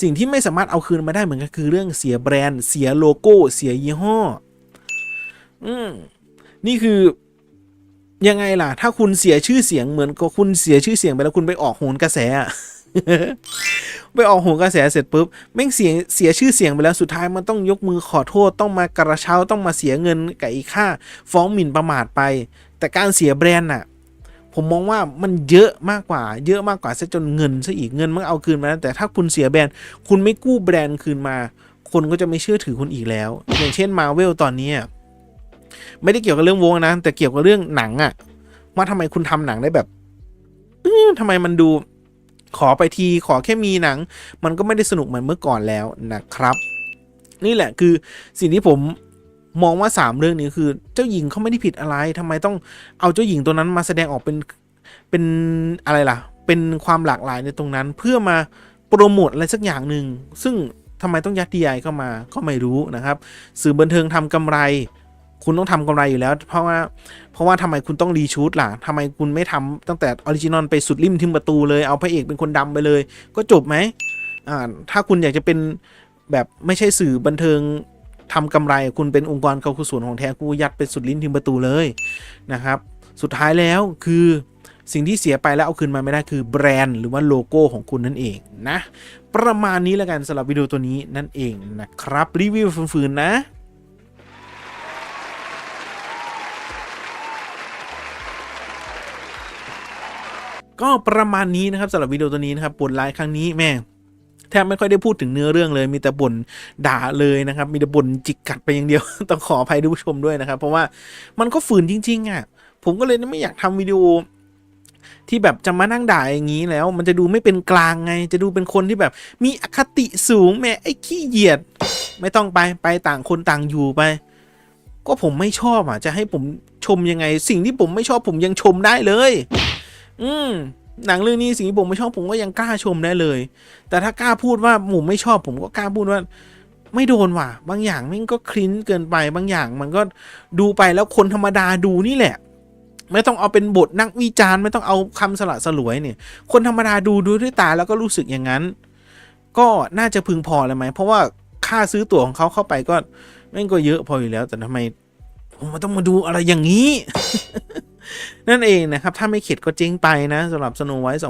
สิ่งที่ไม่สามารถเอาคืนมาได้เหมือนกันคือเรื่องเสียแบรนด์เสียโลโก้เสียยี่ห้อนี่คือยังไงล่ะถ้าคุณเสียชื่อเสียงเหมือนกับคุณเสียชื่อเสียงไปแล้วคุณไปออกโหนกระแส ไปออกโหนกระแสเสร็จปุ๊บแม่งเสียชื่อเสียงไปแล้วสุดท้ายมันต้องยกมือขอโทษต้องมากระเช้าต้องมาเสียเงินกับอีกค่าฟ้องหมิ่นประมาทไปแต่การเสียแบรนด์น่ะผมมองว่ามันเยอะมากกว่าซะจนเงินซะอีกเงินมันเอาคืนมาแล้วแต่ถ้าคุณเสียแบรนด์คุณไม่กู้แบรนด์คืนมาคนก็จะไม่เชื่อถือคุณอีกแล้วอย่างเช่น Marvel ตอนนี้ไม่ได้เกี่ยวกับเรื่องวงนะแต่เกี่ยวกับเรื่องหนังว่าทำไมคุณทำหนังได้แบบทำไมมันดูขอไปทีขอแค่มีหนังมันก็ไม่ได้สนุกเหมือนเมื่อก่อนแล้วนะครับนี่แหละคือสิ่งที่ผมมองว่า3เรื่องนี้คือเจ้าหญิงเขาไม่ได้ผิดอะไรทำไมต้องเอาเจ้าหญิงตัวนั้นมาแสดงออกเป็นอะไรล่ะเป็นความหลากหลายในตรงนั้นเพื่อมาโปรโมทอะไรสักอย่างหนึ่งซึ่งทำไมต้องยัด DI เข้ามาก็ไม่รู้นะครับสื่อบันเทิงทำกำไรคุณต้องทำกำไรอยู่แล้วเพราะว่าทำไมคุณต้องรีชูตล่ะทำไมคุณไม่ทำตั้งแต่ออริจินอลไปสุดริมทิมประตูเลยเอาพระเอกเป็นคนดำไปเลยก็จบไหมถ้าคุณอยากจะเป็นแบบไม่ใช่สื่อบันเทิงทำกำไรคุณเป็นองค์กรการกุศลของแท้กูยัดไปสุดลิ้นทิมประตูเลยนะครับสุดท้ายแล้วคือสิ่งที่เสียไปแล้วเอาคืนมาไม่ได้คือแบรนด์หรือว่าโลโก้ของคุณนั่นเองนะประมาณนี้แล้วกันสำหรับวิดีโอตัวนี้นั่นเองนะครับรีวิวฟืนๆนะก็ประมาณนี้นะครับสำหรับวิดีโอตัวนี้นะครับบ่นไลฟ์ครั้งนี้แม่แทบไม่ค่อยได้พูดถึงเนื้อเรื่องเลยมีแต่บ่นด่าเลยนะครับมีแต่บ่นจิกกัดไปอย่างเดียว ต้องขออภัยทุกผู้ชมด้วยนะครับเพราะว่ามันก็ฝืนจริงๆผมก็เลยไม่อยากทำวิดีโอที่แบบจะมานั่งด่าอย่างนี้แล้วมันจะดูไม่เป็นกลางไงจะดูเป็นคนที่แบบมีอคติสูงแม่ไอ้ขี้เหยียดไม่ต้องไปต่างคนต่างอยู่ไปก็ผมไม่ชอบจะให้ผมชมยังไงสิ่งที่ผมไม่ชอบผมยังชมได้เลยหนังเรื่องนี้สิ่งที่ผมไม่ชอบผมก็ยังกล้าชมได้เลยแต่ถ้ากล้าพูดว่าผมไม่ชอบผมก็กล้าพูดว่าไม่โดนว่ะบางอย่างมันก็คลิ้นเกินไปบางอย่างมันก็ดูไปแล้วคนธรรมดาดูนี่แหละไม่ต้องเอาเป็นบทนักวิจารณ์ไม่ต้องเอาคำสละสลวยเนี่ยคนธรรมดาดูด้วยตาแล้วก็รู้สึกอย่างนั้นก็น่าจะพึงพอเลยไหมเพราะว่าค่าซื้อตั๋วของเขาเข้าไปก็ไม่ก็เยอะพออยู่แล้วแต่ทำไมผมต้องมาดูอะไรอย่างนี้ นั่นเองนะครับถ้าไม่เข็ดก็เจ๊งไปนะสำหรับ Snow White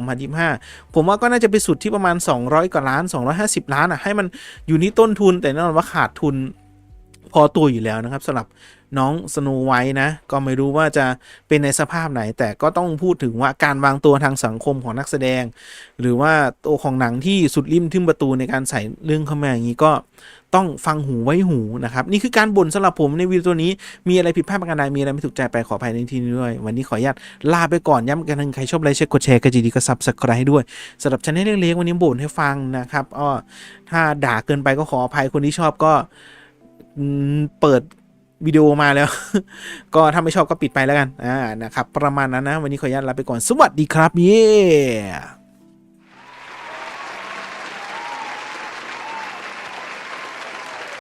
2025ผมว่าก็น่าจะไปสุดที่ประมาณ200 กว่าล้าน250 ล้านให้มันอยู่ที่ต้นทุนแต่แน่นอนว่าขาดทุน พอตัวอยู่แล้วนะครับสำหรับน้องสโนไวท์นะก็ไม่รู้ว่าจะเป็นในสภาพไหนแต่ก็ต้องพูดถึงว่าการวางตัวทางสังคมของนักแสดง หรือว่าตัวของหนังที่สุดริมทิ่มประตูในการใส่เรื่องเข้ามาอย่างนี้ก็ต้องฟังหูไว้หูนะครับนี่คือการบ่นสำหรับผมในวิดีโอตัวนี้มีอะไรผิดพลาดประการใดมีอะไรไม่ถูกใจไปขออภัยในที่นี้ด้วยวันนี้ขออนุญาตลาไปก่อนย้ำกันใครชอบไลค์ใช้กดแชร์ก็ดีก็ซับสไครต์ให้ด้วยสำหรับช anel เล็กๆวันนี้บ่นให้ฟังนะครับถ้าด่าเกินไปก็ขออภัยคนที่ชอบก็เปิดวิดีโอมาแล้ว ก็ถ้าไม่ชอบก็ปิดไปแล้วกันนะครับประมาณนั้นนะวันนี้ขออนุญาตลาไปก่อนสวัสดีครับเย้